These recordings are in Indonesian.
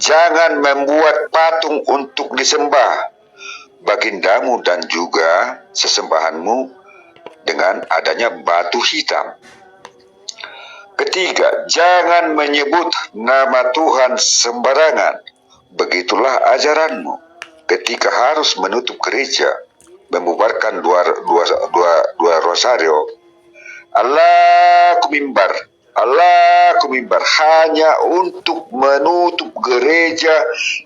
jangan membuat patung untuk disembah bagindamu dan juga sesembahanmu dengan adanya batu hitam. Ketiga, jangan menyebut nama Tuhan sembarangan. Begitulah ajaranmu ketika harus menutup gereja, membubarkan dua rosario. Allahu mimbar hanya untuk menutup gereja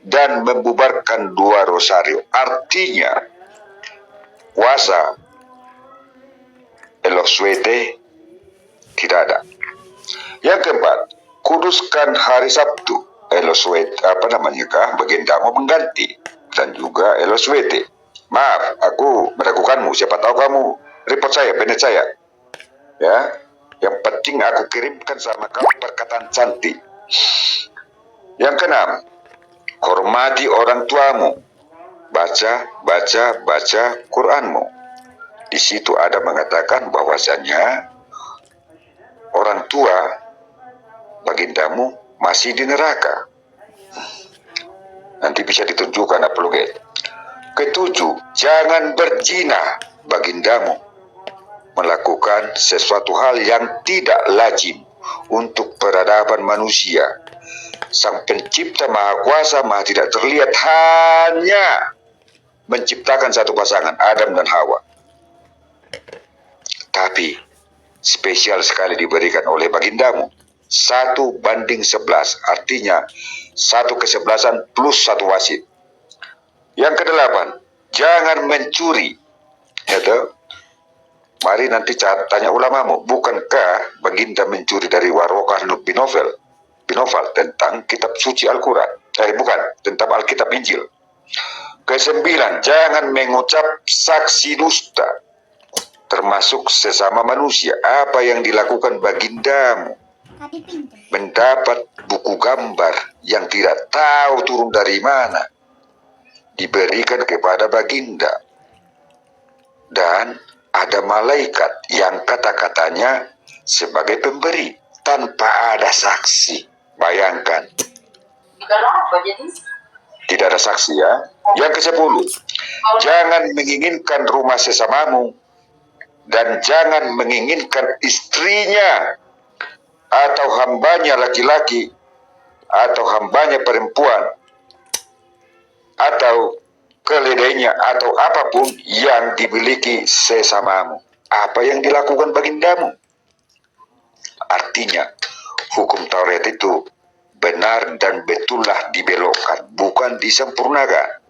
dan membubarkan dua rosario. Artinya puasa Eloswete tidak ada. Yang keempat, kuduskan hari Sabtu. Eloswete bagindamu mengganti, dan juga Eloswete. Maaf, aku meragukanmu. Siapa tahu kamu report saya, benet saya. Ya, yang penting aku kirimkan sama kamu perkataan cantik. Yang keenam, hormati orang tuamu. Baca Quranmu. Di situ ada mengatakan bahwasanya orang tua bagindamu masih di neraka. Nanti bisa ditunjukkan apologet. Ketujuh, jangan berzina bagindamu. Melakukan sesuatu hal yang tidak lazim untuk peradaban manusia. Sang pencipta maha kuasa maha tidak terlihat hanya menciptakan satu pasangan, Adam dan Hawa. Tapi spesial sekali diberikan oleh bagindamu 1:11, artinya 1/11 plus 1 wasit. Yang kedelapan, jangan mencuri. Mari nanti tanya ulamamu, bukankah baginda mencuri dari Warokah Binoval tentang kitab suci Al-Quran? Bukan, tentang Alkitab Injil. Kesembilan, jangan mengucap saksi dusta, termasuk sesama manusia. Apa yang dilakukan bagindamu? Mendapat buku gambar yang tidak tahu turun dari mana, diberikan kepada baginda. Dan ada malaikat yang kata-katanya sebagai pemberi tanpa ada saksi. Bayangkan. Tidak ada saksi ya. Yang ke-10, jangan menginginkan rumah sesamamu dan jangan menginginkan istrinya atau hambanya laki-laki atau hambanya perempuan atau keledainya atau apapun yang dimiliki sesamamu. Apa yang dilakukan bagindamu? Artinya hukum Taurat itu benar dan betullah dibelokkan, bukan disempurnakan.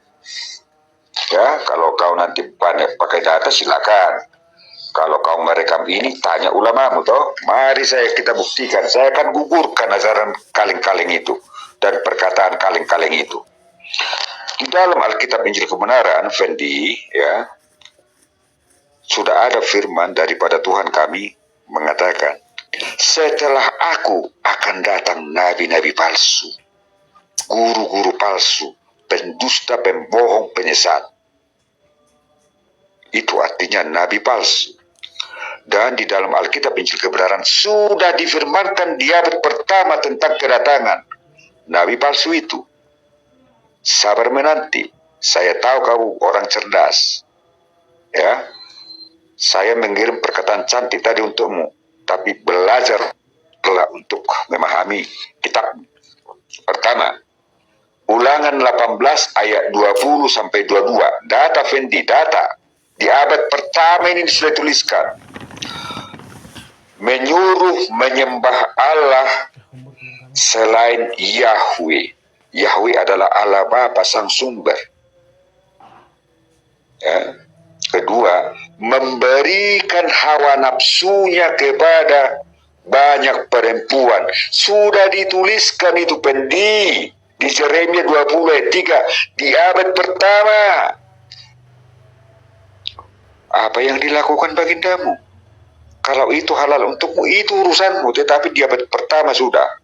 Ya, kalau kau nanti pakai data silakan. Kalau kau merekam ini, tanya ulamamu toh. Mari kita buktikan. Saya akan gugurkan ajaran kaleng-kaleng itu dan perkataan kaleng-kaleng itu. Di dalam Alkitab Injil Kebenaran, Fendi, ya, sudah ada firman daripada Tuhan kami mengatakan, setelah aku akan datang nabi-nabi palsu, guru-guru palsu, pendusta, pembohong, penyesat. Itu artinya nabi palsu. Dan di dalam Alkitab Injil Kebenaran sudah difirmankan di abad pertama tentang kedatangan nabi palsu itu. Sabar menanti. Saya tahu kamu orang cerdas. Ya. Saya mengirim perkataan cantik tadi untukmu, tapi belajarlah untuk memahami kitab. Pertama, Ulangan 18 ayat 20 sampai 22. Data Fendi, data. Di abad pertama ini sudah tuliskan. Menyuruh menyembah Allah selain Yahweh. Yahweh adalah Allah Bapa Sang Sumber. Ya. Kedua, memberikan hawa nafsunya kepada banyak perempuan. Sudah dituliskan itu Pendi di Yeremia 20 ayat 3 di abad pertama. Apa yang dilakukan bagindamu? Kalau itu halal untukmu, itu urusanmu, tetapi di abad pertama sudah.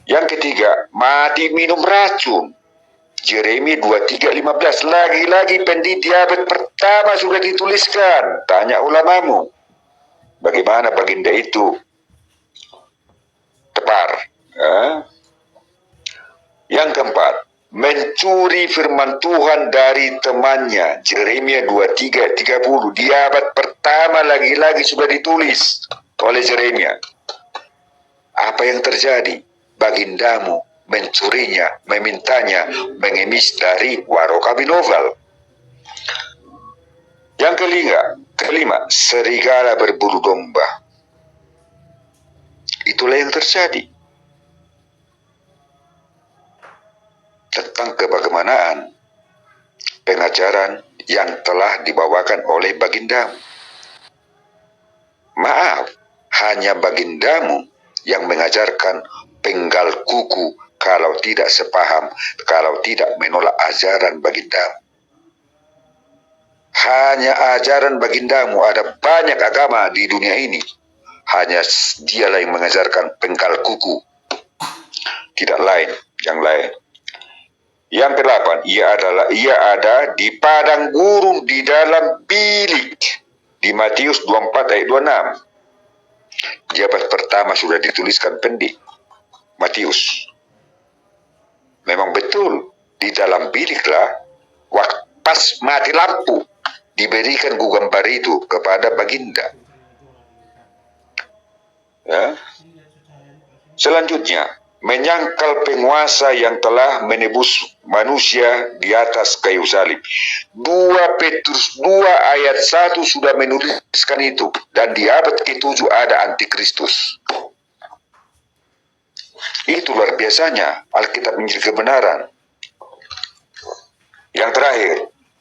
Yang ketiga, mati minum racun. Yeremia 23:15. Lagi-lagi Pendi di abad pertama sudah dituliskan. Tanya ulamamu. Bagaimana baginda itu tepar? Yang keempat, mencuri firman Tuhan dari temannya. Yeremia 23:30 di abad pertama lagi-lagi sudah ditulis oleh Yeremia. Apa yang terjadi? Bagindamu mencurinya, memintanya, mengemis dari Warokabi novel. Yang kelima, serigala berburu domba. Itulah yang terjadi. Tentang kebagaimanaan pengajaran yang telah dibawakan oleh bagindamu. Maaf, hanya bagindamu yang mengajarkan penggal kuku kalau tidak sepaham, kalau tidak menolak ajaran bagindamu. Hanya ajaran bagindamu, ada banyak agama di dunia ini. Hanya dialah yang mengajarkan penggal kuku. Tidak lain, yang lain. Yang kedelapan, ia ada di padang gurun di dalam bilik. Di Matius 24 ayat 26. Di abad pertama sudah dituliskan pendek. Matius. Memang betul, di dalam biliklah pas mati lampu diberikan gambar itu kepada baginda. Ya. Selanjutnya, menyangkal penguasa yang telah menebus manusia di atas kayu salib. 2 Petrus 2 ayat 1 sudah menuliskan itu. Dan di abad ke-7 ada antikristus. Itu luar biasanya Alkitab Injil kebenaran. Yang terakhir,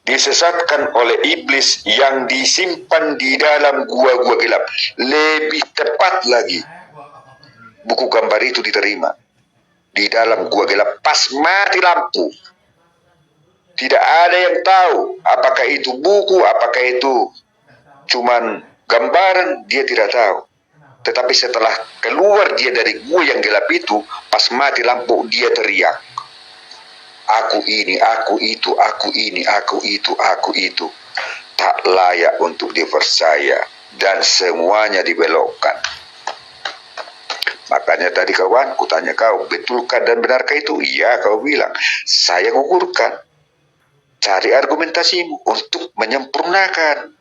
disesatkan oleh iblis yang disimpan di dalam gua-gua gelap. Lebih tepat lagi, buku gambar itu diterima di dalam gua gelap pas mati lampu. Tidak ada yang tahu apakah itu buku, apakah itu cuman gambaran, dia tidak tahu. Tetapi setelah keluar dia dari gua yang gelap itu, pas mati lampu dia teriak, aku ini, aku itu, aku ini, aku itu, aku itu. Tak layak untuk dipercaya dan semuanya dibelokkan. Makanya tadi kawan, kutanya kau, betulkah dan benarkah itu? Iya, kau bilang. Saya gugurkan. Cari argumentasimu untuk menyempurnakan.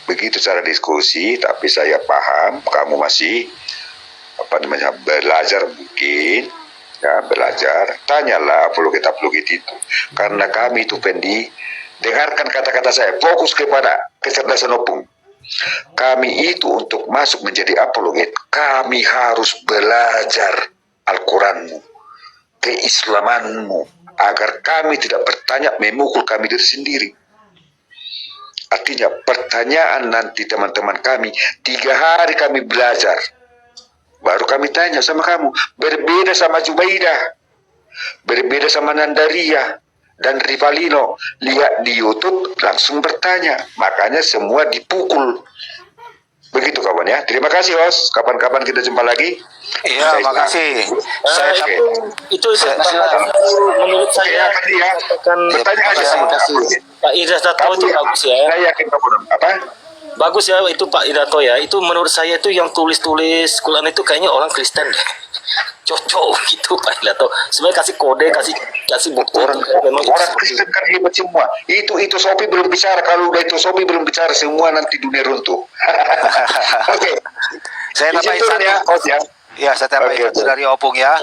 Begitu cara diskusi, tapi saya paham kamu masih belajar mungkin, ya belajar. Tanyalah apologet itu. Karena kami itu Fendi, dengarkan kata-kata saya, fokus kepada kecerdasan opung. Kami itu untuk masuk menjadi apologet, kami harus belajar Al-Quranmu, keislamanmu, agar kami tidak bertanya memukul kami diri sendiri. Artinya pertanyaan nanti teman-teman kami, 3 hari kami belajar, baru kami tanya sama kamu. Berbeda sama Jubaidah, berbeda sama Nandaria dan Rivalino. Lihat di YouTube langsung bertanya, makanya semua dipukul. Begitu kawan ya. Terima kasih host. Kapan-kapan kita jumpa lagi. Iya, makasih. Itu menurut saya pertanyaan aja. Pak Idato itu bagus ya. Saya yakin apa? Bagus ya itu Pak Idato ya. Itu menurut saya itu yang tulis-tulis Quran itu kayaknya orang Kristen deh. Cocok gitu Pak Idato. Sebenarnya kasih kode, kasih bukti. Memang orang Kristen kan hebat semua. Itu Sopi belum bicara. Kalau udah itu Sopi belum bicara, semua nanti dunia runtuh. Oke. Saya tambahin satu. Ya. Ya, saya tambahin satu dari Opung ya.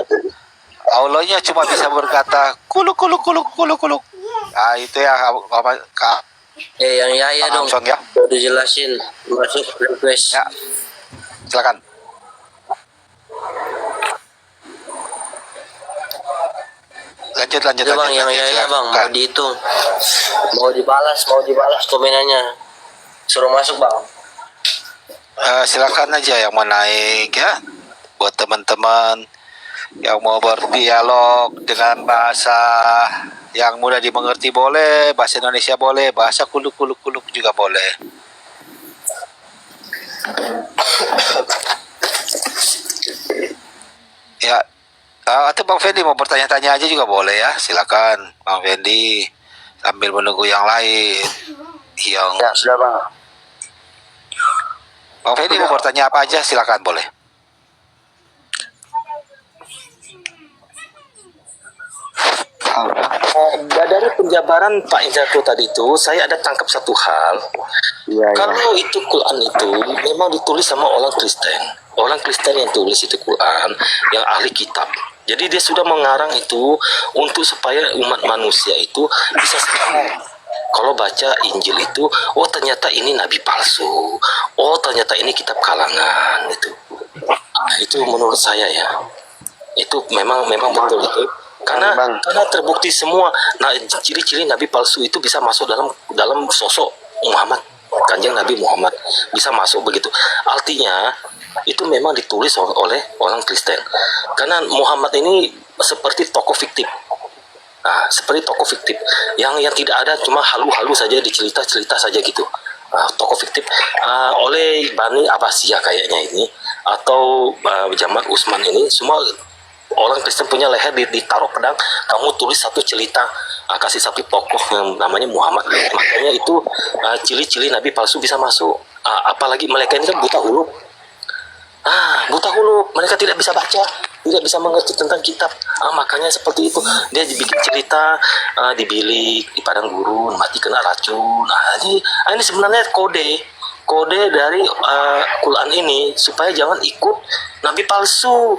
Allahnya cuma bisa berkata kuluk. Nah, itu ya Kak. Yang ya dong. Ya. Udah jelasin masuk request. Ya. Silakan. Lanjut Bang, yang ya bang, mau dihitung, mau dibalas komenannya, suruh masuk bang. Silakan aja yang mau naik ya, buat teman-teman yang mau berdialog dengan bahasa yang mudah dimengerti boleh, bahasa Indonesia boleh, bahasa kuluk juga boleh. Ya. Atau Bang Fendi mau bertanya-tanya aja juga boleh ya, silakan Bang Fendi sambil menunggu yang lain. Yang Ya sudah bang. Bang Fendi mau bertanya apa aja silakan boleh. dari penjabaran Pak Indrato tadi itu, saya ada tangkap satu hal. Iya, Kalau itu Quran itu memang ditulis sama orang Kristen. Orang Kristen yang tulis itu Quran, yang ahli kitab. Jadi dia sudah mengarang itu untuk supaya umat manusia itu bisa tahu. Kalau baca Injil itu, oh ternyata ini nabi palsu. Oh ternyata ini kitab kalangan itu. Nah, itu menurut saya ya. Itu memang betul itu. Karena terbukti semua. Nah, ciri-ciri nabi palsu itu bisa masuk dalam sosok Muhammad, Kanjeng Nabi Muhammad bisa masuk begitu. Artinya itu memang ditulis oleh orang Kristen. Karena Muhammad ini seperti tokoh fiktif. Nah, seperti tokoh fiktif yang tidak ada, cuma halu-halu saja, dicerita-cerita saja gitu. Tokoh fiktif oleh Bani Abbasiyah kayaknya ini, atau Jamaat Utsman ini, semua orang Kristen punya leher ditaruh pedang, kamu tulis satu cerita, kasih satu tokoh yang namanya Muhammad. Makanya itu ciri-ciri nabi palsu bisa masuk. Apalagi mereka ini kan buta huruf. Buta huruf, mereka tidak bisa baca, tidak bisa mengerti tentang kitab. Makanya seperti itu, dia dibikin cerita, dibilik di padang gurun, mati kena racun. Ini sebenarnya kode dari Quran ini supaya jangan ikut nabi palsu.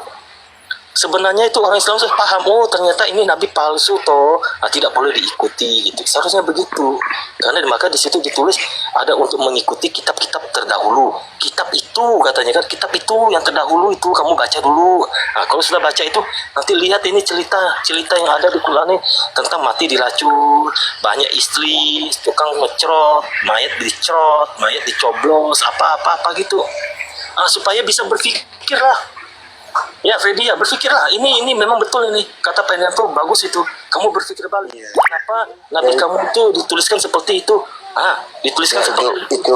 Sebenarnya itu orang Islam sudah paham, oh ternyata ini nabi palsu toh, tidak boleh diikuti gitu. Seharusnya begitu. Karena maka di situ ditulis ada untuk mengikuti kitab-kitab terdahulu. Kitab itu katanya kan, kitab itu yang terdahulu itu kamu baca dulu. Kalau sudah baca itu, nanti lihat ini cerita yang ada di Quran ini tentang mati diracun, banyak istri, tukang ngecrot, mayat dicrot, mayat dicoblos, apa gitu. Supaya bisa berpikir lah. Ya Freddy, ya berpikirlah, ini memang betul ini kata Pak Indrato, bagus itu, kamu berpikir balik. Kenapa nabi kamu itu dituliskan seperti itu? Dituliskan seperti itu.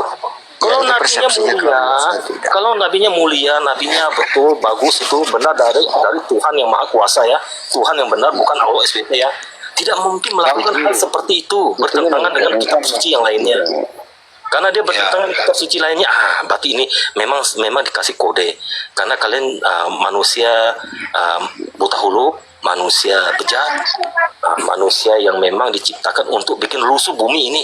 Kalau nabinya mulia, nabinya betul bagus itu benar dari Tuhan yang Maha Kuasa ya, Tuhan yang benar, bukan Allah SBT ya. Tidak mungkin melakukan hal seperti itu bertentangan dengan kitab suci yang lainnya. Karena dia bertentangan dengan kitab suci lainnya, berarti ini memang dikasih kode. Karena kalian manusia buta huruf, manusia bejat, manusia yang memang diciptakan untuk bikin rusuh bumi ini.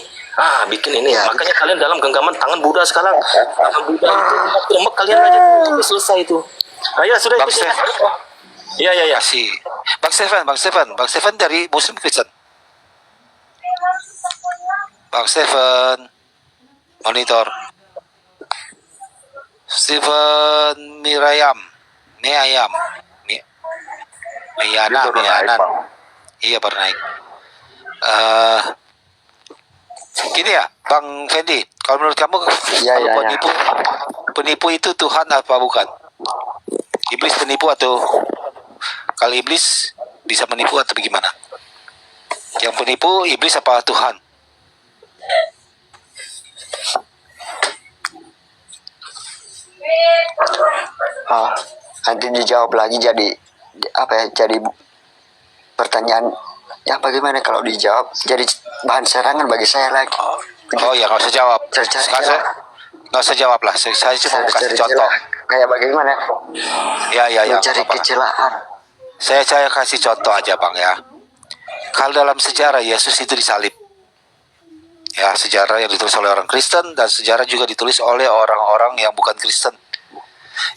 Bikin ini. Makanya kalian dalam genggaman tangan Buddha sekarang. Tangan Buddha itu remek kalian aja tuh, selesai itu. Ya sudah itu. Ya. Kasih. Bang Stefan dari Muslim Kristen. Bang Stefan monitor. Stephen Meyana. Iya baru naik. Gini ya, Bang Fendi, kalau menurut kamu penipu itu Tuhan apa bukan? Iblis penipu atau kalau iblis bisa menipu atau bagaimana? Yang penipu iblis apa Tuhan? Nanti dijawab lagi jadi pertanyaan ya bagaimana kalau dijawab jadi bahan serangan bagi saya lagi. Ya nggak usah jawab. Nggak usah jawab lah. Saya cuma mau kasih contoh. Kayak bagaimana? Ya. Mencari kecelaan. Saya kasih contoh aja Bang ya. Kalau dalam sejarah Yesus itu disalib. Ya, sejarah yang ditulis oleh orang Kristen dan sejarah juga ditulis oleh orang-orang yang bukan Kristen.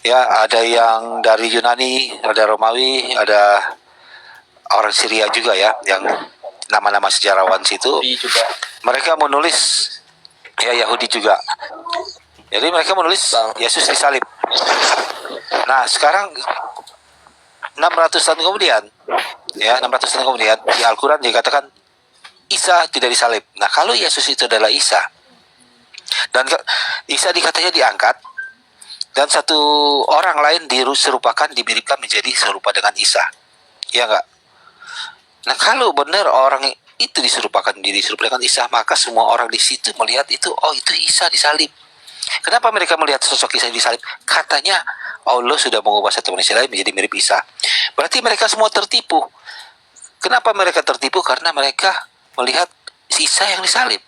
Ya, ada yang dari Yunani, ada Romawi, ada orang Syria juga ya, yang nama-nama sejarawan situ. Mereka menulis, ya Yahudi juga. Jadi mereka menulis Yesus disalib. Nah, sekarang 600 tahun kemudian, ya 600 tahun kemudian di Al-Quran dikatakan Isa tidak disalib. Nah, kalau Yesus itu adalah Isa, dan Isa dikatanya diangkat, dan satu orang lain diserupakan, dimiripkan menjadi serupa dengan Isa, ya enggak? Nah, kalau benar orang itu diserupakan dengan Isa, maka semua orang di situ melihat itu, oh itu Isa disalib. Kenapa mereka melihat sosok Isa disalib? Katanya Allah sudah mengubah satu manusia lain menjadi mirip Isa. Berarti mereka semua tertipu. Kenapa mereka tertipu? Karena mereka melihat Isa yang disalib.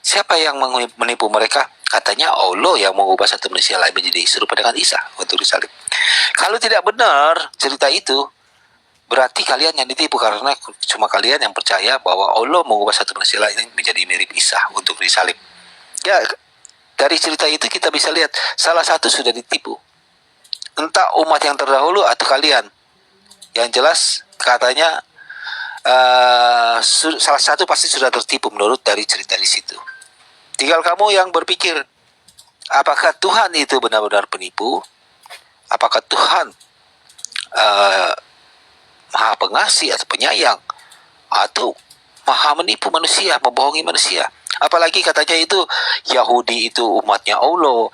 Siapa yang menipu mereka? Katanya Allah yang mengubah satu manusia lain menjadi serupa dengan Isa untuk disalib. Kalau tidak benar cerita itu, berarti kalian yang ditipu karena cuma kalian yang percaya bahwa Allah mengubah satu manusia lain menjadi mirip Isa untuk disalib. Ya, dari cerita itu kita bisa lihat salah satu sudah ditipu. Entah umat yang terdahulu atau kalian. Yang jelas katanya salah satu pasti sudah tertipu menurut dari cerita di situ. Tinggal kamu yang berpikir, apakah Tuhan itu benar-benar penipu? Apakah Tuhan maha pengasih atau penyayang, atau maha menipu manusia, membohongi manusia? Apalagi katanya itu Yahudi itu umatnya Allah,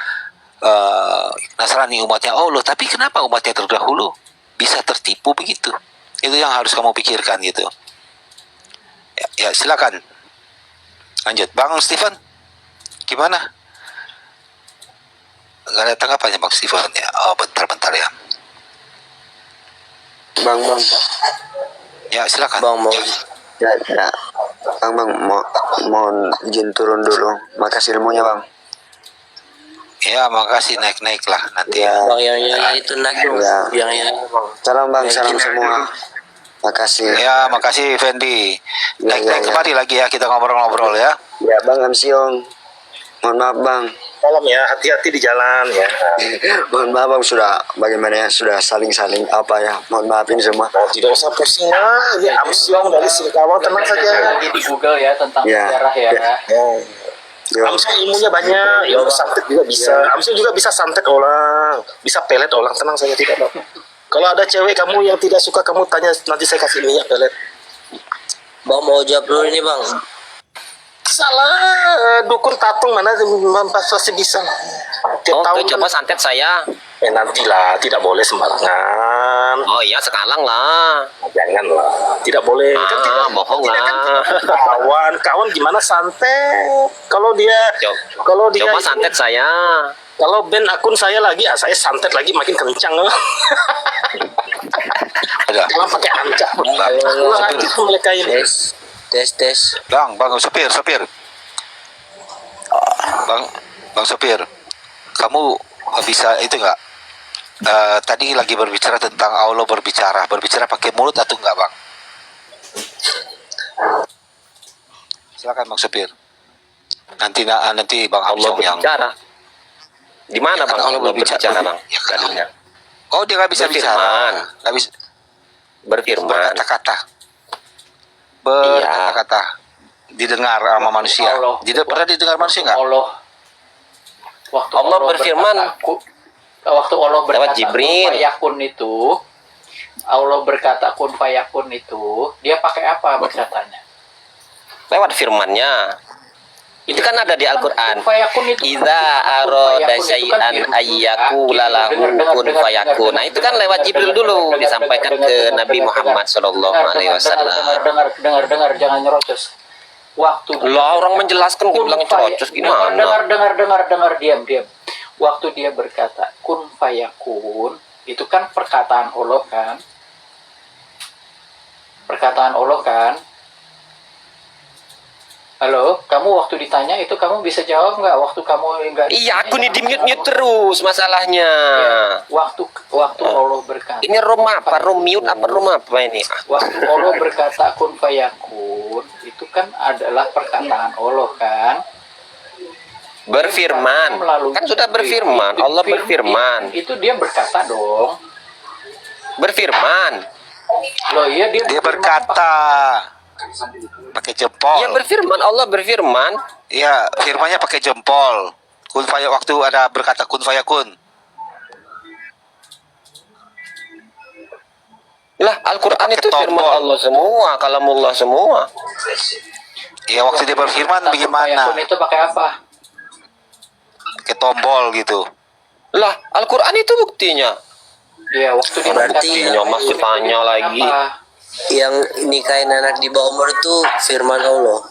Nasrani umatnya Allah. Tapi kenapa umatnya terdahulu bisa tertipu begitu? Itu yang harus kamu pikirkan gitu. Ya silakan. Lanjut, Bang Stephen. Gimana? Gak ada tanggapannya Bang Stephen ya? Oh, bentar ya. Bang. Ya silakan. Bang mau Ya. Bang, mohon izin turun dulu. Makasih ilmunya, Bang. Ya makasih, naik lah nanti. Ya. Bang yang itu nak dong. Ya. Yang Bang. Salam, Bang. Salam semua. Makasih. Ya makasih Fendi. Naik Ya. kembali lagi ya, kita ngobrol-ngobrol ya. Ya, Bang Amsiong. Mohon maaf, Bang. Malam ya, hati-hati di jalan ya. Mohon maaf, Bang, bagaimana ya, sudah saling apa ya. Mohon maafin semua. Tidak usah pusing lah, ya Amsyong dari Singkawang, tenang saja. Lagi di Google ya tentang Ya. sejarah ya. Yo. Amsyong ilmunya banyak, ilmu santet juga bisa. Amsyong juga bisa santet orang, bisa pelet orang, tenang saja, tidak apa. Kalau ada cewek kamu yang tidak suka, kamu tanya, nanti saya kasih minyak pelet. Bang mau jawab dulu ini Bang. Salah, dukun tatung mana pasti bisa. Tiap tahun Coba santet saya. nantilah, tidak boleh sembarangan. Oh iya sekarang lah. Janganlah, tidak boleh. Kan tidak, bohong tidak lah. kan kawan gimana santet? Kalau dia Coba santet saya. kalau band akun saya lagi, saya santet lagi makin kencang. Ada. Jangan pakai ancam. Kurang ajar mereka ini. Tes. Bang Sopir. Bang Sopir, kamu bisa itu nggak? Tadi lagi berbicara tentang Allah berbicara pakai mulut atau enggak, Bang? Silakan Bang Sopir. Nanti Bang Allah Amsyong yang berbicara. Di mana Ya, kan Bang Allah Allah berbicara. berbicara Bang? Ya, kan. Tadinya. Oh, dia nggak bisa Berfirman. bicara, nggak bisa Berfirman. berkata-kata, didengar sama manusia. Allah. Pernah didengar manusia nggak? Waktu Allah berfirman. Waktu Allah berkata Lewat Jibril. kun fayakun itu, Allah berkata kun fayakun itu, dia pakai apa berkatanya? Lewat firman-Nya. Itu kan ada di Al-Qur'an. Kun fayakun itu Idza arada syai'an ayyakula lahu kun fayakun. Nah, itu kan lewat Jibril dulu disampaikan ke Nabi Muhammad sallallahu alaihi wasallam. Dengar, jangan nyerocos. Waktu Lah orang menjelaskan dibilang cerocos gimana? Dengar, diam. Waktu dia berkata kun fayakun, itu kan perkataan Allah kan? Halo, kamu waktu ditanya itu kamu bisa jawab nggak? Waktu kamu enggak? Iya, aku nih di mute terus masalahnya. Waktu Allah berkata. Ini room apa? Room mute apa room apa ini? Waktu Allah berkata kun fayakun, itu kan adalah perkataan Allah kan? Berfirman. Kan sudah berfirman. Allah berfirman. Itu dia berkata dong. Berfirman. Loh iya Dia berkata pakai jempol. Ya berfirman, Allah berfirman. Iya, firmannya pakai jempol. Kun faya, waktu ada berkata kun fayakun. Lah, Al-Qur'an itu Pakai firman tombol. Allah semua, kalamullah semua. Iya, waktu dia berfirman Kun bagaimana? fayakun itu pakai apa? Pakai tombol gitu. Lah, Al-Qur'an itu buktinya. Iya, waktu dia berkata. Buktinya masih tanya lagi. Apa? Yang nikahin anak di bawah umur itu firman Allah.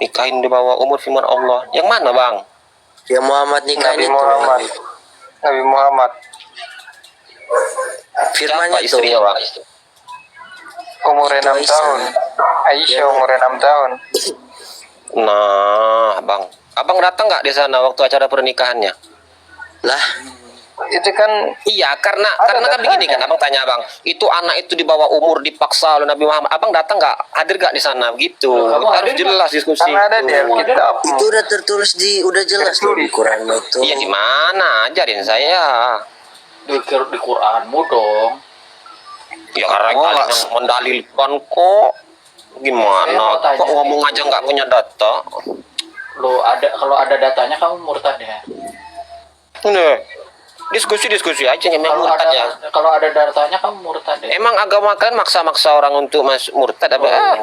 Nikahin di bawah umur firman Allah. Yang mana, Bang? Yang Muhammad nikahin itu. Nabi Muhammad. Firmannya itu. Istrinya, Bang? Umurnya 6 tahun. Aisyah umurnya 6 tahun. Nah, Bang. Abang datang nggak di sana waktu acara pernikahannya? Lah, Itu kan Iya, karena Ada kan begini kan, datanya. abang tanya abang, itu anak itu di bawah umur dipaksa oleh Nabi Muhammad, abang datang nggak, hadir nggak di sana begitu? Kamu Harus hadir jelas diskusi karena ada itu. di Alkitab. Itu udah tertulis udah jelas loh di Quran itu. Iya di mana? Ajarin saya. Di Quranmu dong. Ya karena Oh, kalian yang mendalilkan kok. Saya Gimana? mau tanya Kok ngomong aja nggak punya data? Kalau ada datanya kamu murtad ya. Ini diskusi aja yang Kalau murtad ya. ada datanya kamu murtad ya. Emang agama kalian maksa-maksa orang untuk masuk murtad apa?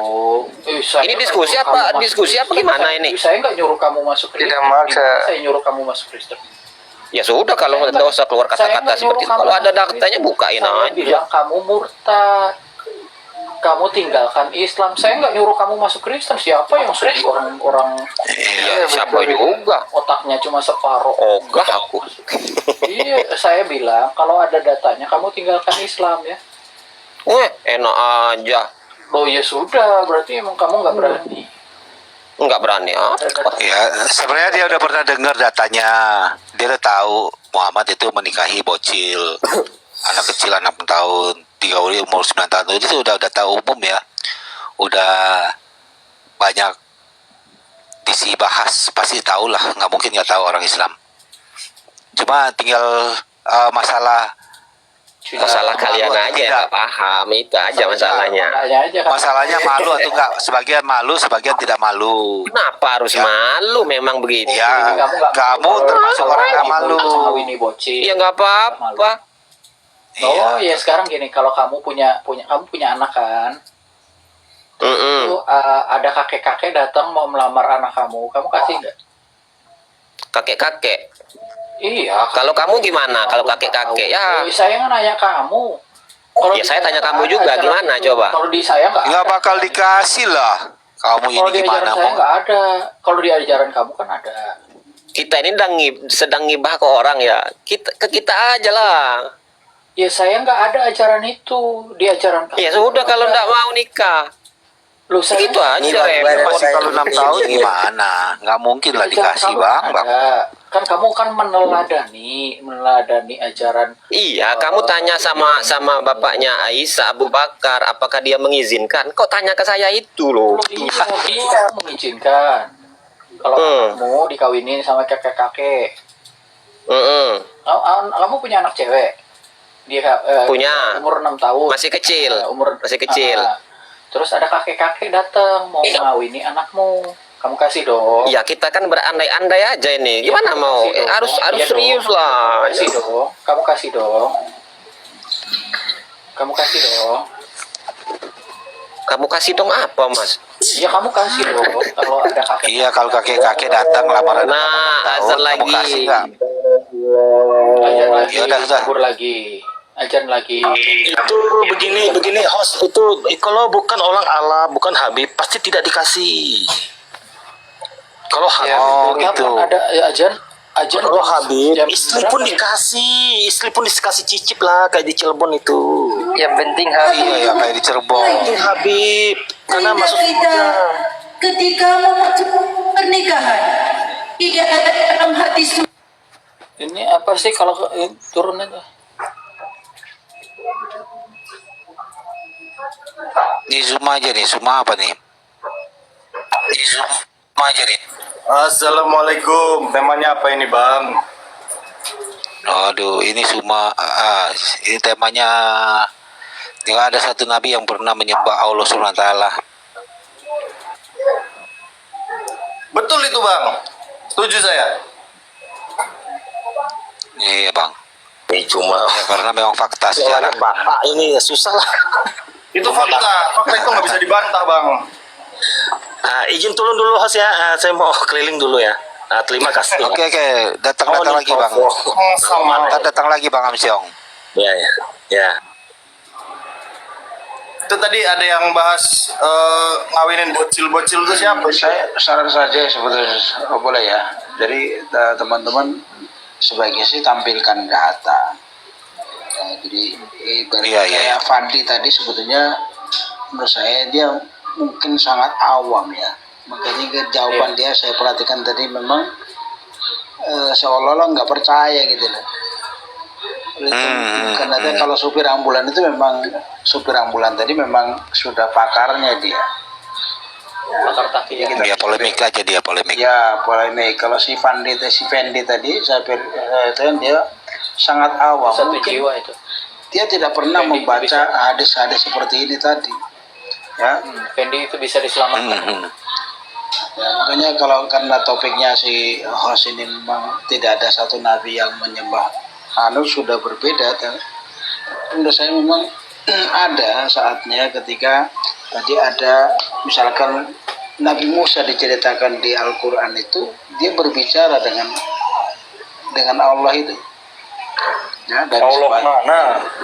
Saya Ini nggak diskusi nyuruh apa? kamu masuk Diskusi apa Kristen. gimana ini? Saya nggak nyuruh kamu masuk Kristen. Tidak maksa. Gimana saya nyuruh kamu masuk Kristen. Ya sudah kalau Saya nggak usah keluar saya kata-kata nggak nyuruh seperti itu. kamu Kalau ada masuk datanya Kristen. bukain Saya aja. bilang kamu murtad. Kamu tinggalkan Islam. Saya nggak nyuruh kamu masuk Kristen. Siapa yang suruh orang-orang Iya, siapa juga? otaknya cuma separuh? Ogah aku. Iya, saya bilang kalau ada datanya kamu tinggalkan Islam ya. Enak aja. Oh ya sudah, berarti emang kamu nggak berani. Nggak berani apa? Ya, sebenarnya dia udah pernah dengar datanya. Dia udah tahu Muhammad itu menikahi bocil, anak kecil 6 tahun, digauli umur 9 tahun. Itu udah tahu umum ya. Udah banyak disi bahas, pasti tahu lah. Nggak mungkin nggak tahu orang Islam. Cuma tinggal masalah Masalah kalian malu atau aja yang tidak. nggak paham, itu aja masalahnya. Tanya aja kan. Masalahnya malu atau enggak? Sebagian malu, sebagian tidak malu. Kenapa harus Ya. malu? Memang begitu. Ya, nggak kamu malu. termasuk orang yang malu. Ini bocil. Ya nggak apa-apa. Oh ya sekarang gini, kalau kamu punya anak kan, itu ada kakek-kakek datang mau melamar anak kamu kasih nggak? Kakek-kakek. Iya. Kalau kamu gimana? Kalau kakek-kakek ya. Saya nggak nanya kamu. Kalau Ya, di saya tanya nggak kamu ada juga, ajaran gimana itu. coba? Kalau di saya nggak. Nggak ada. bakal dikasih lah. Kamu Kalau ini di gimana ajaran saya mau? nggak ada. Kalau di ajaran kamu kan ada. Kita ini sedang ngibah ke orang ya. Kita aja lah. Ya saya nggak ada ajaran itu di ajaran kamu. Ya sudah kalau nggak mau nikah. Lu saya Begitu aja Ini Bang, repot. Masih kalau 6 tahun gimana? Nggak mungkin lah dikasih bang. Kan kamu kan meneladani ajaran. Iya, kamu tanya sama bapaknya Aisyah Abu Bakar, apakah dia mengizinkan? Kok tanya ke saya itu loh? Iya, dia mengizinkan. Kalau anakmu dikawinin sama kakek-kakek. Kamu punya anak cewek? Dia Punya. umur 6 tahun. Masih kecil. Masih kecil. Terus ada kakek-kakek datang mau ngawini anakmu. Kamu kasih dong. Ya kita kan berandai-andai aja ini. Gimana Kamu mau? kasih dong. Harus Iya serius dong. lah. Kasih dong. Kamu kasih dong. Kamu kasih dong. Kamu kasih dong apa, Mas? Iya kamu kasih dong. Kalau ada kakek. Iya, kalau kakek-kakek datang lamaran Nah, kamu azan kamu lagi. kasih nggak? Ajar lagi. Ya udah, sudah. Kubur lagi. Ajar lagi. Itu begini host, itu kalau bukan orang Allah, bukan Habib, pasti tidak dikasih. Kalau Habib, Oh, Kapan gitu. ada ajar kalau Habib, jam istri berapa pun ya? dikasih cicip lah kayak di Cirebon itu. yang penting Habib. Iya, ya kayak di Cirebon. Itu Habib, karena masuk surga. Ketika memutuskan pernikahan tidak ada dalam hati Ini apa sih kalau turun aja? Ini Zoom aja nih, Zoom apa nih? Ini Zoom aja nih. Assalamualaikum, temanya apa ini bang? Aduh, ini semua ini temanya nggak ada satu nabi yang pernah menyembah Allah Subhanahu wa taala. Betul itu bang, setuju saya. Iya, Bang. Ini cuma Ya, karena memang fakta sejarah. bapak ini ya susah lah. Itu fakta itu nggak bisa dibantah bang. Izin turun dulu host ya, saya mau keliling dulu ya. Terima kasih. Oke, datang lagi, Bang. Sama. Datang lagi, Bang Amsyong. Ya. Itu tadi ada yang bahas ngawinin bocil-bocil itu siapa? Saya saran saja sebetulnya boleh ya. Jadi teman-teman sebaiknya sih tampilkan data. Jadi ibaratnya Iya. kayak Fadli tadi sebetulnya menurut saya dia mungkin sangat awam ya. Makanya jawaban dia saya perhatikan tadi memang seolah-olah nggak percaya gitu loh. Karena kalau supir ambulan itu memang supir ambulan tadi memang sudah pakarnya dia. Pakar taki ya. Dia polemik aja, dia polemik. Ya polemik. Kalau si Fendi tadi saya itu dia sangat awam. Satu Mungkin jiwa itu. dia tidak pernah Fendi membaca bisa. hadis-hadis seperti ini tadi. Ya. Fendi itu bisa diselamatkan. Ya, makanya kalau karena topiknya si host ini memang tidak ada satu nabi yang menyembah sudah berbeda. Menurut saya memang ada saatnya ketika tadi ada misalkan Nabi Musa diceritakan di Al-Quran itu dia berbicara dengan Allah itu. Ya,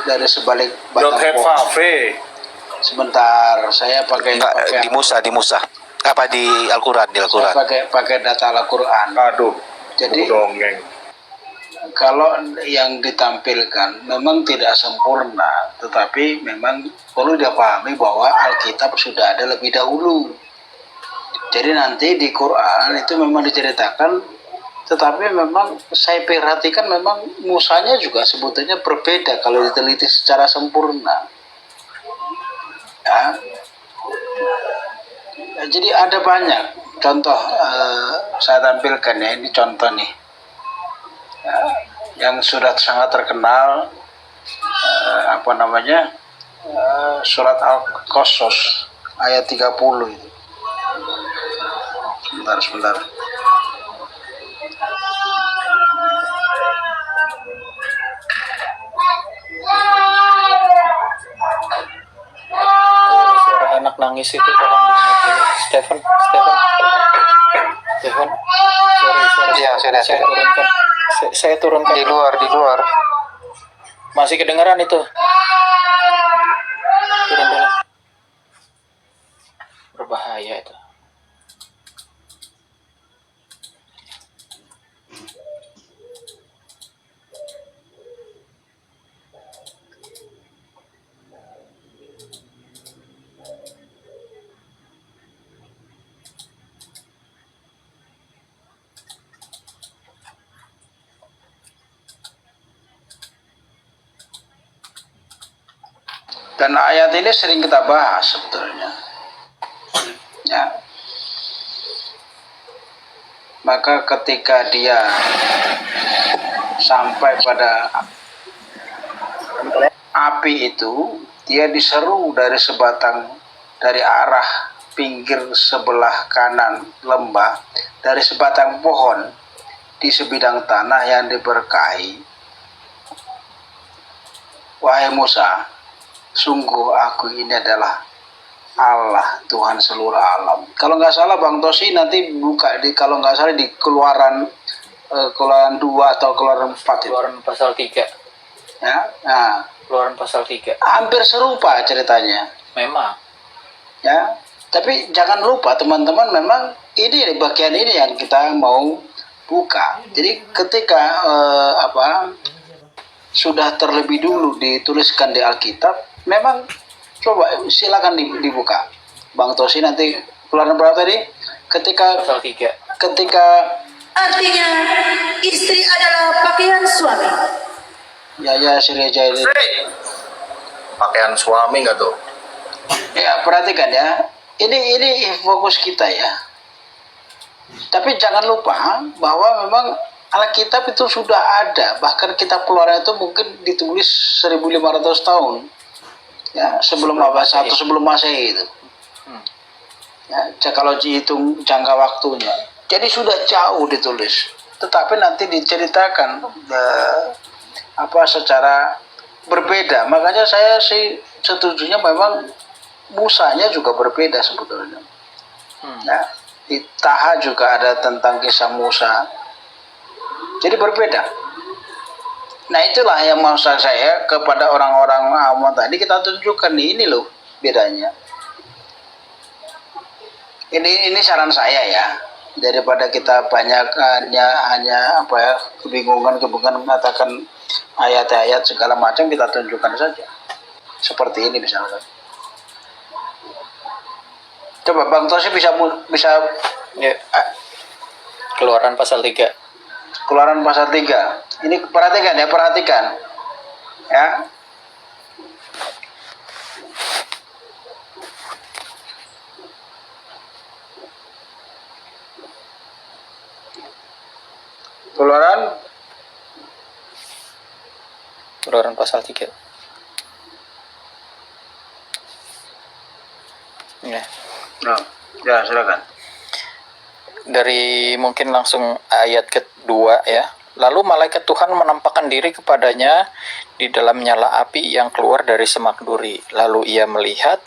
dari sebalik batang pohon. Sebentar, saya pakai Enggak, di Musa. Apa di Al-Quran? Di Al-Quran. Saya pakai data Al-Quran. Aduh. Jadi Dongeng. kalau yang ditampilkan memang tidak sempurna, tetapi memang perlu dipahami bahwa Alkitab sudah ada lebih dahulu. Jadi nanti di Quran itu memang diceritakan, tetapi memang saya perhatikan memang Musanya juga sebetulnya berbeda kalau diteliti secara sempurna. Ya. Jadi ada banyak contoh saya tampilkan ya, ini contoh nih ya, yang sudah sangat terkenal surat Al-Qasas ayat 30 itu. Sebentar. Suara anak nangis itu tolong di Stephen. Sorry. Ya, sudah. Saya turunkan. Di luar. Masih kedengaran itu. Turun dulu. Berbahaya itu. Dan ayat ini sering kita bahas sebetulnya. Ya. Maka ketika dia sampai pada api itu, dia diseru dari arah pinggir sebelah kanan lembah, dari sebatang pohon di sebidang tanah yang diberkahi. Wahai Musa, sungguh aku ini adalah Allah, Tuhan seluruh alam. Kalau nggak salah Bang Tosi nanti buka kalau nggak salah di Keluaran 2 atau Keluaran 4 itu. Keluaran pasal 3. Ya, nah, Keluaran pasal 3. hampir serupa ceritanya. Memang. Ya, tapi jangan lupa teman-teman, memang ini bagian ini yang kita mau buka. Jadi ketika sudah terlebih dulu dituliskan di Alkitab, memang coba silakan dibuka. Bang Tosi nanti Keluaran berapa tadi? Ketika Pasal 3. Artinya istri adalah pakaian suami. Ya Sri Jairi. Pakaian suami nggak tuh? Ya, perhatikan ya. Ini fokus kita ya. Tapi jangan lupa bahwa memang Alkitab itu sudah ada. Bahkan kitab Keluaran itu mungkin ditulis 1500 tahun. Ya, sebelum Abad 1, sebelum Masehi itu. Ya, kalau dihitung jangka waktunya. Jadi sudah jauh ditulis. Tetapi nanti diceritakan secara berbeda. Makanya saya sih setujunya memang Musanya juga berbeda sebetulnya. Ya, di Taha juga ada tentang kisah Musa. Jadi berbeda. Nah itulah yang mau saya kepada orang-orang awam tadi kita tunjukkan ini loh bedanya. Ini saran saya ya, daripada kita banyak hanya kebingungan mengatakan ayat-ayat segala macam, kita tunjukkan saja. Seperti ini misalnya. Coba Bang Tosi bisa Ya. Keluaran pasal 3. Keluaran pasal 3. Ini perhatikan. Ya. Keluaran pasal 3. Ya. Nah, ya silakan. Dari mungkin langsung ayat kedua ya. Lalu malaikat Tuhan menampakkan diri kepadanya di dalam nyala api yang keluar dari semak duri. Lalu ia melihat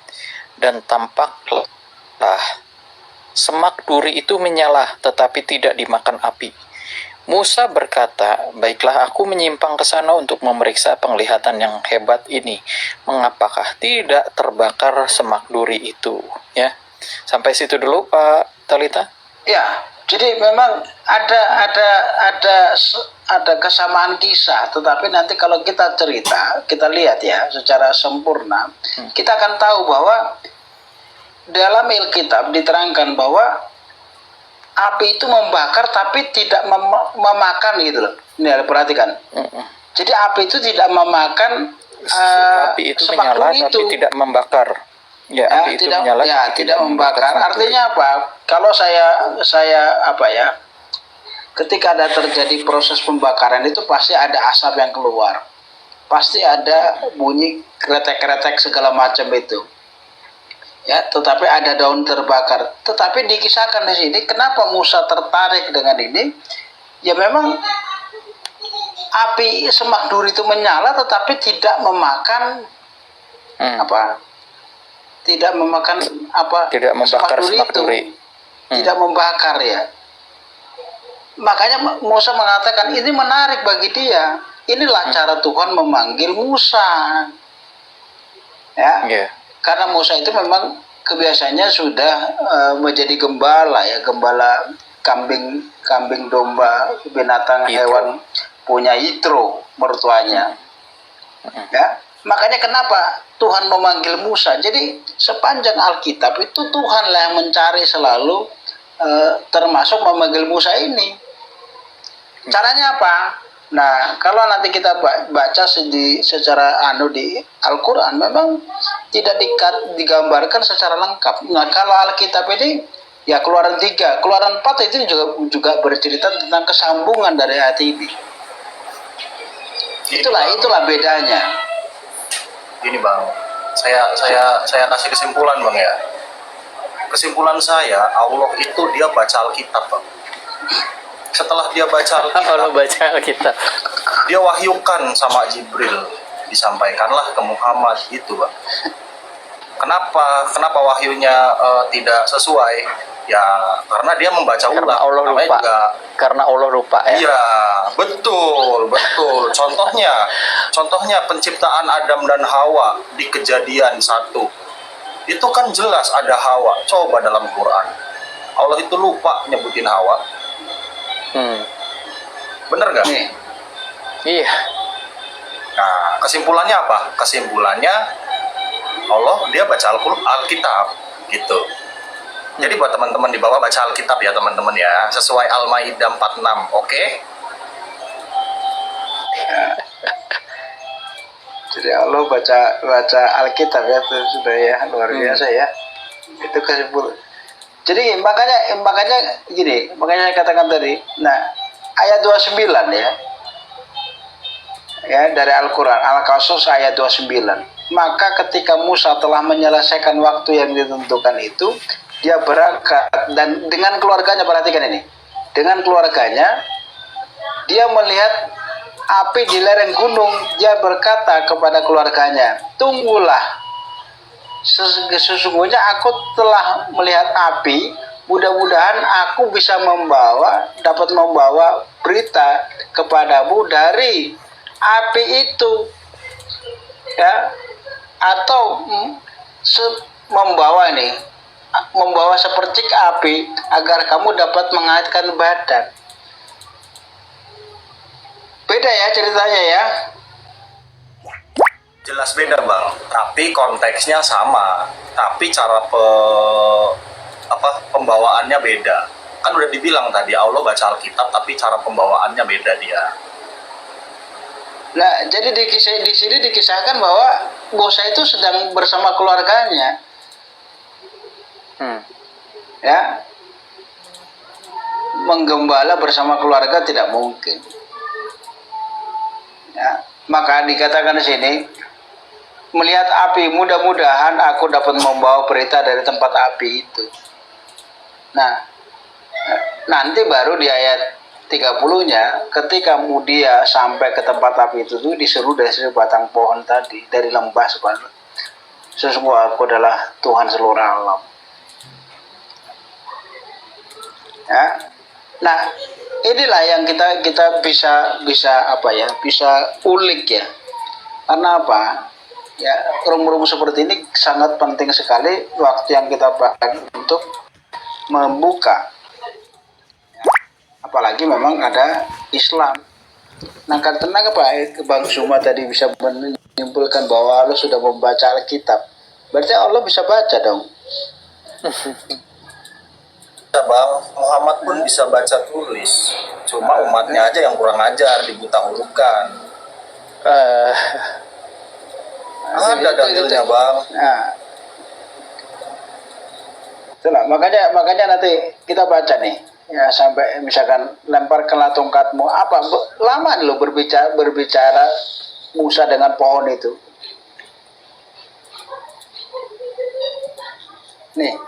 dan tampaklah semak duri itu menyala tetapi tidak dimakan api. Musa berkata, baiklah aku menyimpang ke sana untuk memeriksa penglihatan yang hebat ini. Mengapakah tidak terbakar semak duri itu? Ya, sampai situ dulu Pak Talita. Ya, jadi memang ada kesamaan kisah, tetapi nanti kalau kita cerita, kita lihat ya secara sempurna, kita akan tahu bahwa dalam Alkitab diterangkan bahwa api itu membakar tapi tidak memakan gitu loh. Ini perhatikan. Jadi api itu tidak memakan api itu menyala tapi tidak membakar. Ya, api itu tidak, menyala ya, tidak membakar. Artinya apa? Kalau saya apa ya? Ketika ada terjadi proses pembakaran itu pasti ada asap yang keluar. Pasti ada bunyi kretek-kretek segala macam itu. Ya, tetapi ada daun terbakar. Tetapi dikisahkan di sini, kenapa Musa tertarik dengan ini? Ya memang api semak duri itu menyala, tetapi tidak memakan apa? Tidak memakan apa? Tidak membakar semak duri. Tidak membakar ya. Makanya Musa mengatakan ini menarik bagi dia. Inilah cara Tuhan memanggil Musa. Ya. Yeah. Karena Musa itu memang kebiasaannya sudah menjadi gembala ya, gembala kambing domba, binatang hewan, punya Yitro mertuanya. Ya, makanya kenapa Tuhan memanggil Musa. Jadi sepanjang Alkitab itu Tuhanlah yang mencari selalu termasuk memanggil Musa ini. Caranya apa? Nah, kalau nanti kita baca secara di Al-Quran, memang tidak digambarkan secara lengkap. Nah, kalau Alkitab ini, ya Keluaran 3, Keluaran 4 itu juga bercerita tentang kesambungan dari ayat ini. Itulah bedanya. Ini Bang, saya kasih kesimpulan Bang ya. Kesimpulan saya, Allah itu dia baca Alkitab Bang. Setelah dia baca Alkitab, dia wahyukan sama Jibril, disampaikanlah ke Muhammad itu Bang. Kenapa wahyunya tidak sesuai? Ya karena dia membaca ulang. Karena Allah lupa ya. Iya, betul. Contohnya penciptaan Adam dan Hawa di Kejadian 1. Itu kan jelas ada Hawa. Coba dalam Quran. Allah itu lupa nyebutin Hawa. Bener gak? Iya. Nah, kesimpulannya apa? Kesimpulannya Allah dia baca Alkitab gitu. Jadi buat teman-teman di bawah baca Alkitab ya teman-teman ya, sesuai Al-Maidah 46, oke? Jadi Allah baca Alkitab ya, itu sudah ya luar biasa ya. Itu kesimpulan. Jadi makanya saya katakan tadi. Nah, ayat 29 ya. Ya, dari Al-Qur'an, Al-Qasas ayat 29. Maka ketika Musa telah menyelesaikan waktu yang ditentukan itu, dia berangkat dan dengan keluarganya, perhatikan ini. Dengan keluarganya dia melihat api di lereng gunung. Dia berkata kepada keluarganya, "Tunggulah. Sesungguhnya aku telah melihat api, mudah-mudahan aku bisa dapat membawa berita kepadamu dari api itu." Ya, atau membawa sepercik api agar kamu dapat mengaitkan badan. Beda ya ceritanya ya. Jelas beda Bang, tapi konteksnya sama, tapi cara pembawaannya beda. Kan udah dibilang tadi Allah baca Alkitab, tapi cara pembawaannya beda dia. Nah, jadi di sini dikisahkan bahwa Musa itu sedang bersama keluarganya. Ya, menggembala bersama keluarga tidak mungkin. Ya, maka dikatakan di sini, melihat api, mudah-mudahan aku dapat membawa berita dari tempat api itu. Nah, nanti baru di ayat 30-nya, ketika dia sampai ke tempat api itu tuh diseru dari batang pohon tadi, dari lembah sebenarnya. Sesungguhnya aku adalah Tuhan seluruh alam. Ya. Nah, inilah yang kita bisa apa ya, bisa ulik ya. Karena apa? Ya, rumus-rumus seperti ini sangat penting sekali waktu yang kita pakai untuk membuka. Apalagi memang ada Islam. Nah, karena apa Bang Suma tadi bisa menyimpulkan bahwa Allah sudah membaca Alkitab, berarti Allah bisa baca dong. Bang, Muhammad pun bisa baca tulis. Cuma umatnya aja yang kurang ajar, dibuta hurufkan. Ada dalilnya, Bang. Nah, itulah, makanya nanti kita baca nih. Ya, sampai misalkan lemparkanlah tongkatmu, apa lama lo berbicara Musa dengan pohon itu. Nih,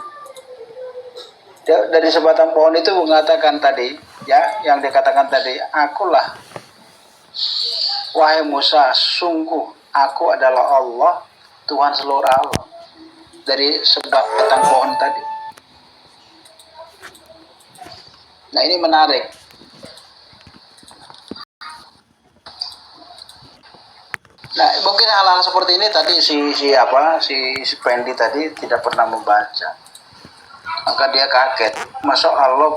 dari sebatang pohon itu mengatakan tadi, ya, yang dikatakan tadi, akulah wahai Musa, sungguh aku adalah Allah, Tuhan seluruh alam. Dari sebatang pohon tadi. Nah, ini menarik. Nah, mungkin hal-hal seperti ini tadi si Pendi tadi tidak pernah membaca. Maka dia kaget. Masa Allah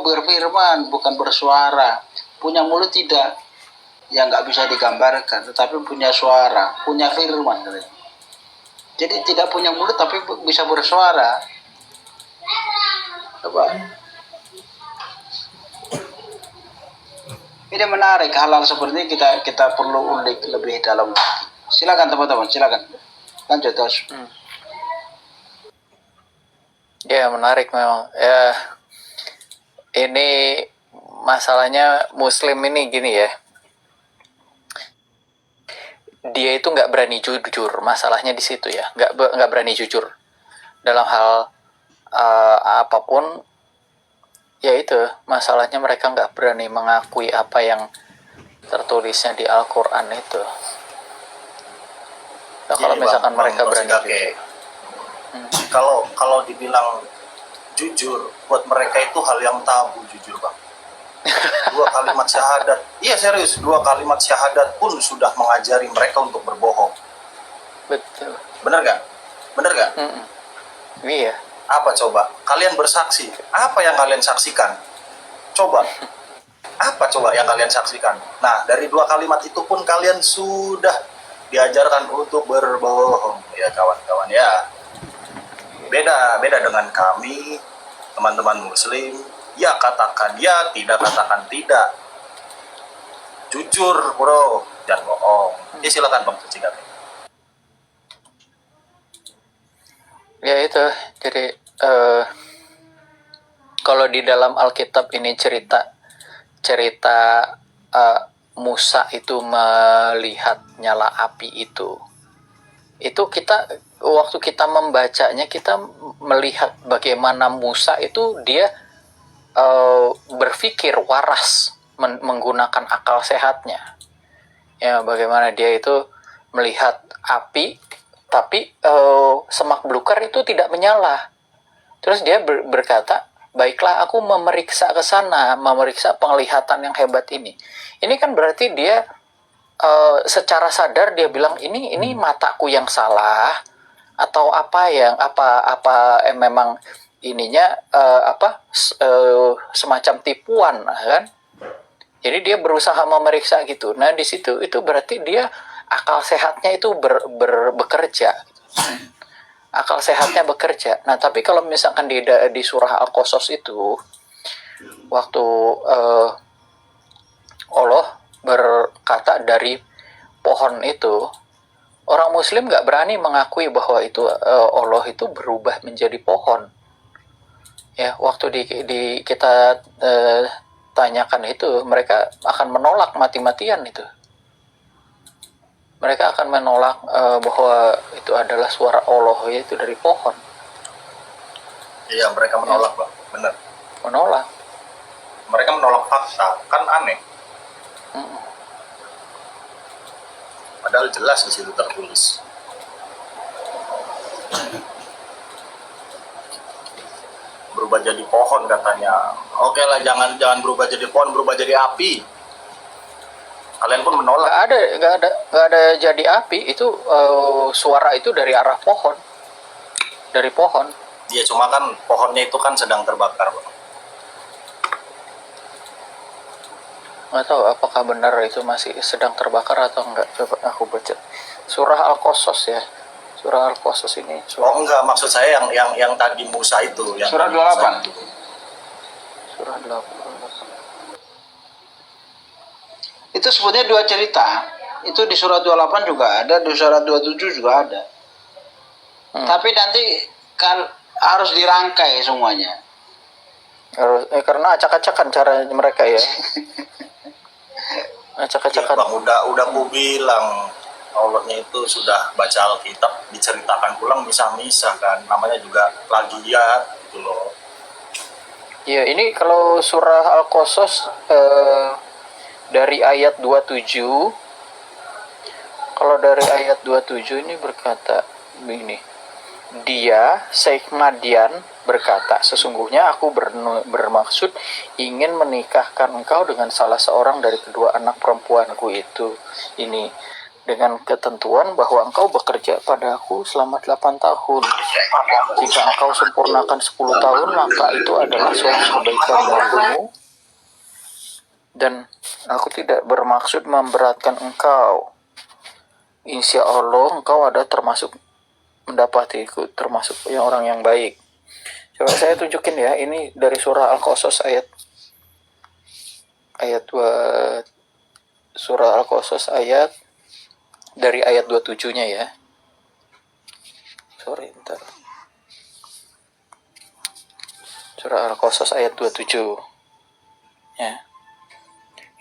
berfirman, bukan bersuara. Punya mulut tidak, yang nggak bisa digambarkan, tetapi punya suara, punya firman. Jadi tidak punya mulut tapi bisa bersuara. Coba. Ini menarik, hal-hal seperti ini kita perlu ulik lebih dalam. Silakan teman-teman, silakan lanjut terus. Ya, menarik memang. Ya, ini masalahnya Muslim ini gini ya. Dia itu nggak berani jujur, masalahnya di situ ya. Nggak berani jujur dalam hal apapun. Ya itu, masalahnya mereka nggak berani mengakui apa yang tertulisnya di Al-Quran itu. Nah, kalau misalkan mereka berani jujur. Kalau dibilang jujur, buat mereka itu hal yang tabu, jujur Bang. 2 kalimat syahadat, iya serius, 2 kalimat syahadat pun sudah mengajari mereka untuk berbohong. Betul. Bener gak? Iya. Apa coba? Kalian bersaksi. Apa yang kalian saksikan? Coba. Apa coba yang kalian saksikan? Nah, dari 2 kalimat itu pun kalian sudah diajarkan untuk berbohong. Ya kawan-kawan ya. Beda dengan kami, teman-teman Muslim. Ya katakan ya, tidak katakan tidak. Jujur bro, jangan bohong. Ya silakan Bang Cikat. Ya itu, jadi kalau di dalam Alkitab ini cerita Musa itu melihat nyala api itu kita waktu kita membacanya, kita melihat bagaimana Musa itu dia berpikir waras, menggunakan akal sehatnya. Ya, bagaimana dia itu melihat api tapi semak belukar itu tidak menyala. Terus dia berkata, baiklah aku memeriksa ke sana, memeriksa penglihatan yang hebat ini. Ini kan berarti dia secara sadar dia bilang ini mataku yang salah, atau memang ininya semacam tipuan kan. Jadi dia berusaha memeriksa gitu. Nah di situ itu berarti dia akal sehatnya itu bekerja. Akal sehatnya bekerja. Nah tapi kalau misalkan di surah Al-Qasas itu waktu Allah berkata dari pohon itu, orang Muslim nggak berani mengakui bahwa itu Allah itu berubah menjadi pohon. Ya, waktu kita tanyakan itu, mereka akan menolak mati-matian itu. Mereka akan menolak bahwa itu adalah suara Allah, yaitu dari pohon. Iya, mereka menolak, Bang. Benar. Menolak. Mereka menolak fakta, kan aneh. Padahal jelas di situ tertulis. Berubah jadi pohon katanya. Oke lah, jangan berubah jadi pohon, berubah jadi api. Kalian pun menolak. Nggak ada jadi api. Itu suara itu dari arah pohon. Dari pohon. Iya, cuma kan pohonnya itu kan sedang terbakar, Bang. Nggak tahu apakah benar itu masih sedang terbakar atau enggak. Coba aku baca surah Al-Qasas ya. Surah Al-Qasas ini Oh enggak, maksud saya yang tadi Musa itu, yang Surah tadi Musa 28. itu. surah 8. Itu sebetulnya dua cerita. Itu di surat 28 juga ada, di surat 27 juga ada. Tapi nanti kan harus dirangkai semuanya. Karena acak-acakan cara mereka ya. Acak-acakan. Bang, udah aku bilang Allahnya itu sudah baca Alkitab, diceritakan pulang misah-misah kan, namanya juga plagiat gitu loh. Iya, ini kalau surah Al-Qasas dari ayat 27. Kalau dari ayat 27 ini berkata begini. Dia, Syekh Madian, berkata, sesungguhnya aku bermaksud ingin menikahkan engkau dengan salah seorang dari kedua anak perempuanku itu. Ini dengan ketentuan bahwa engkau bekerja padaku selama 8 tahun. Jika engkau sempurnakan 10 tahun, maka itu adalah suatu kebaikan bagimu. Dan aku tidak bermaksud memberatkan engkau. Insya Allah engkau ada termasuk mendapatiku, termasuk yang orang yang baik. Coba saya tunjukin ya, ini dari surah Al-Qasas ayat 2, surah Al-Qasas ayat dari ayat 27-nya ya. Sorry, bentar. Surah Al-Qasas ayat 27. Ya.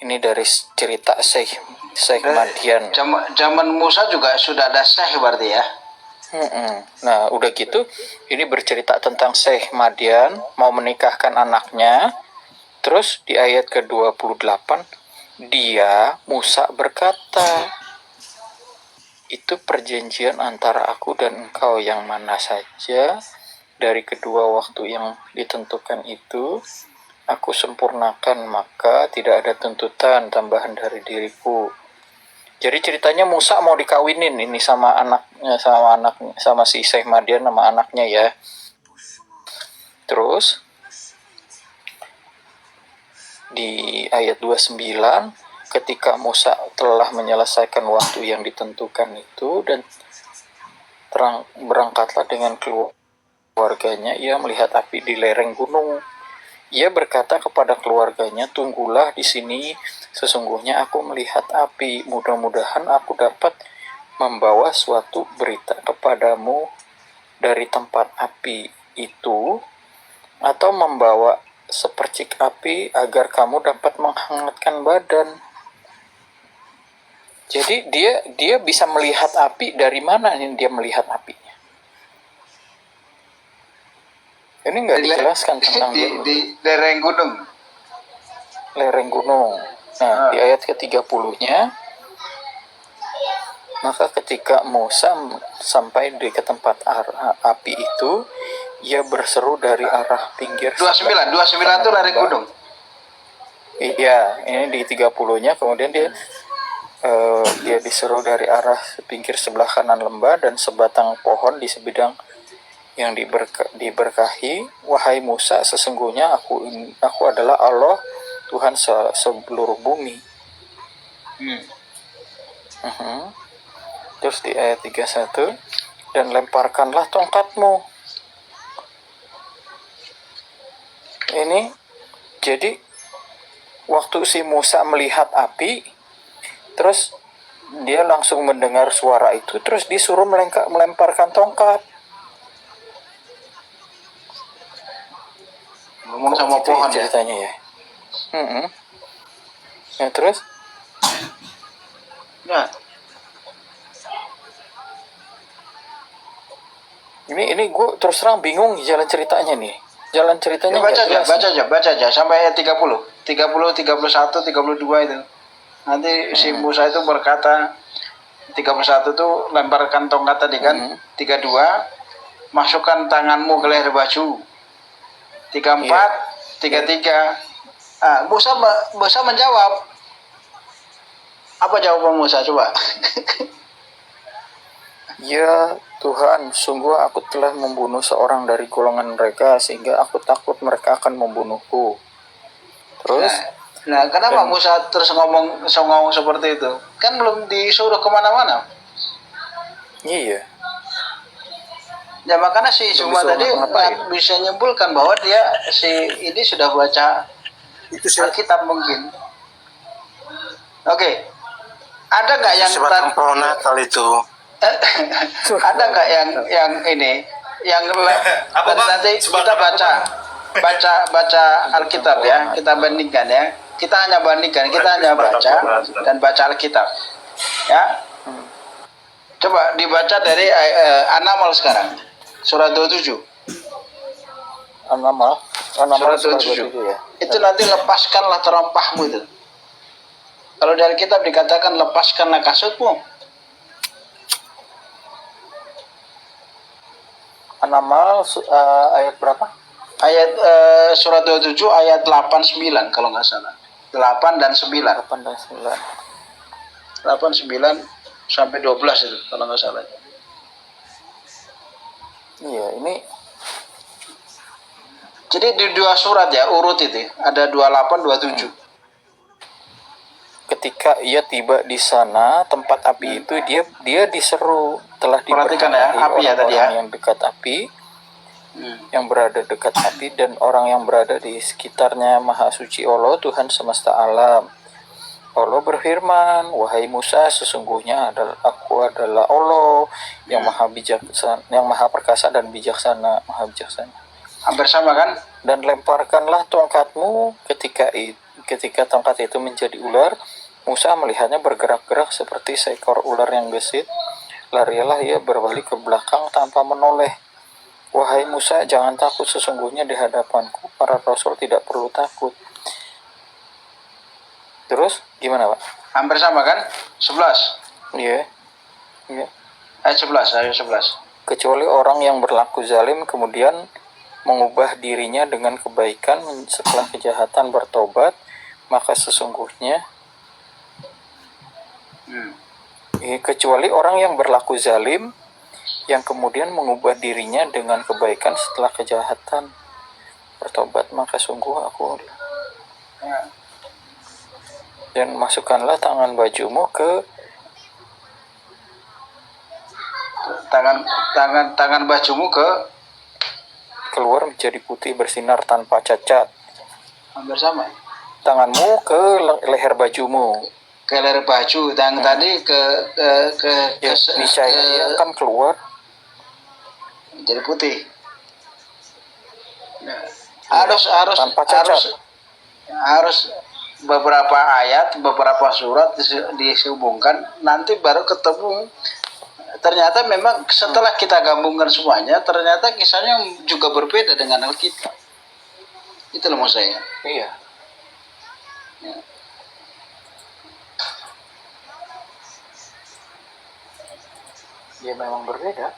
Ini dari cerita Syekh Madian. Zaman Musa juga sudah ada Syekh berarti ya. Nah, udah gitu, ini bercerita tentang Syekh Madian mau menikahkan anaknya. Terus di ayat ke-28, dia, Musa berkata, itu perjanjian antara aku dan engkau yang mana saja dari kedua waktu yang ditentukan itu, aku sempurnakan, maka tidak ada tuntutan tambahan dari diriku. Jadi ceritanya Musa mau dikawinin ini sama si Syekh Madian sama anaknya ya. Terus di ayat 29, ketika Musa telah menyelesaikan waktu yang ditentukan itu dan berangkatlah dengan keluarganya, ia melihat api di lereng gunung. Ia berkata kepada keluarganya, tunggulah di sini, sesungguhnya aku melihat api, mudah-mudahan aku dapat membawa suatu berita kepadamu dari tempat api itu, atau membawa sepercik api agar kamu dapat menghangatkan badan. Jadi dia bisa melihat api. Dari mana ini dia melihat apinya? Ini nggak dijelaskan tentang di lereng gunung. Lereng gunung. Nah, di ayat ke-30-nya, maka ketika Musa sampai ke tempat api itu, ia berseru dari arah pinggir. 29 itu lereng gunung. Iya, ini di 30-nya, kemudian dia diseru dari arah pinggir sebelah kanan lembah dan sebatang pohon di sebidang yang diberkahi. Wahai Musa, sesungguhnya aku adalah Allah, Tuhan seluruh bumi. Terus di ayat 31, dan lemparkanlah tongkatmu. Ini jadi waktu si Musa melihat api, Terus dia langsung mendengar suara itu, terus disuruh melemparkan tongkat. Ngomong Kok sama gitu ya pohon ya. ceritanya ya. Ya terus Ya, ini gue terus terang bingung jalan ceritanya nih. Jalan ceritanya ya baca nggak aja, jelas. baca aja sampai ayat 30, 30, 31, 32 itu. Nanti si Musa itu berkata 31 tuh lemparkan tongkat tadi kan. 32 masukkan tanganmu ke leher baju. 34, 33. Musa menjawab. Apa jawaban Musa coba? Ya Tuhan, sungguh aku telah membunuh seorang dari golongan mereka, sehingga aku takut mereka akan membunuhku. Terus? Nah, kenapa Musa terus ngomong songong seperti itu? Kan belum disuruh kemana-mana. Iya. Ya makanya si Suma disuruh tadi ngapain? bisa nyimpulkan bahwa dia si ini sudah baca Itu saya Alkitab mungkin. Oke. Ada nggak yang sebatang pohon Natal itu. ada nggak yang ini yang Apa, Bang? nanti Sebatang kita apa, baca Alkitab ya, kita bandingkan ya, kita hanya bandingkan, kita hanya baca dan baca Alkitab ya. Coba dibaca dari An-Naml sekarang surat 27. An-Naml Surat 27 ya. itu nanti lepaskanlah terompahmu itu. Kalau dari Alkitab dikatakan lepaskanlah kasutmu. An-Naml ayat berapa? Ayat surat 27 ayat 8 9 kalau nggak salah. 8 dan 9. 8 dan 9. 8 9 sampai 12 itu kalau nggak salah. Iya, ini Jadi di dua surat ya urut itu ada 28 27. ketika ia tiba di sana tempat api itu, dia diseru, telah Perhatikan ya, diberkati api ya tadi ya. orang-orang yang dekat api, yang berada dekat api, dan orang yang berada di sekitarnya. Maha suci Allah, Tuhan semesta alam. Allah berfirman, wahai Musa, sesungguhnya aku adalah Allah yang maha bijaksana, yang maha perkasa dan bijaksana, maha bijaksana. Hampir sama kan? Dan lemparkanlah tongkatmu. Ketika tongkat itu menjadi ular, Musa melihatnya bergerak-gerak seperti seekor ular yang gesit. Larilah ia berbalik ke belakang tanpa menoleh. Wahai Musa, jangan takut, sesungguhnya di hadapanku para rasul tidak perlu takut. Terus gimana, Pak? Hampir sama kan? 11. Iya. Ayat 11, ayat 11. Kecuali orang yang berlaku zalim kemudian mengubah dirinya dengan kebaikan setelah kejahatan bertobat, maka sesungguhnya kecuali orang yang berlaku zalim yang kemudian mengubah dirinya dengan kebaikan setelah kejahatan bertobat, maka sungguh aku. Dan masukkanlah tangan bajumu ke tangan bajumu ke keluar menjadi putih bersinar tanpa cacat. hampir sama. Tanganmu ke leher bajumu. Ke leher baju, dan tadi ke Niscaya dia akan keluar jadi putih. Harus beberapa ayat, beberapa surat disehubungkan, nanti baru ketemu. Ternyata memang setelah kita gabungkan semuanya, ternyata kisahnya juga berbeda dengan Alkitab. Itu loh maksud saya. Iya. Ya. Dia memang berbeda.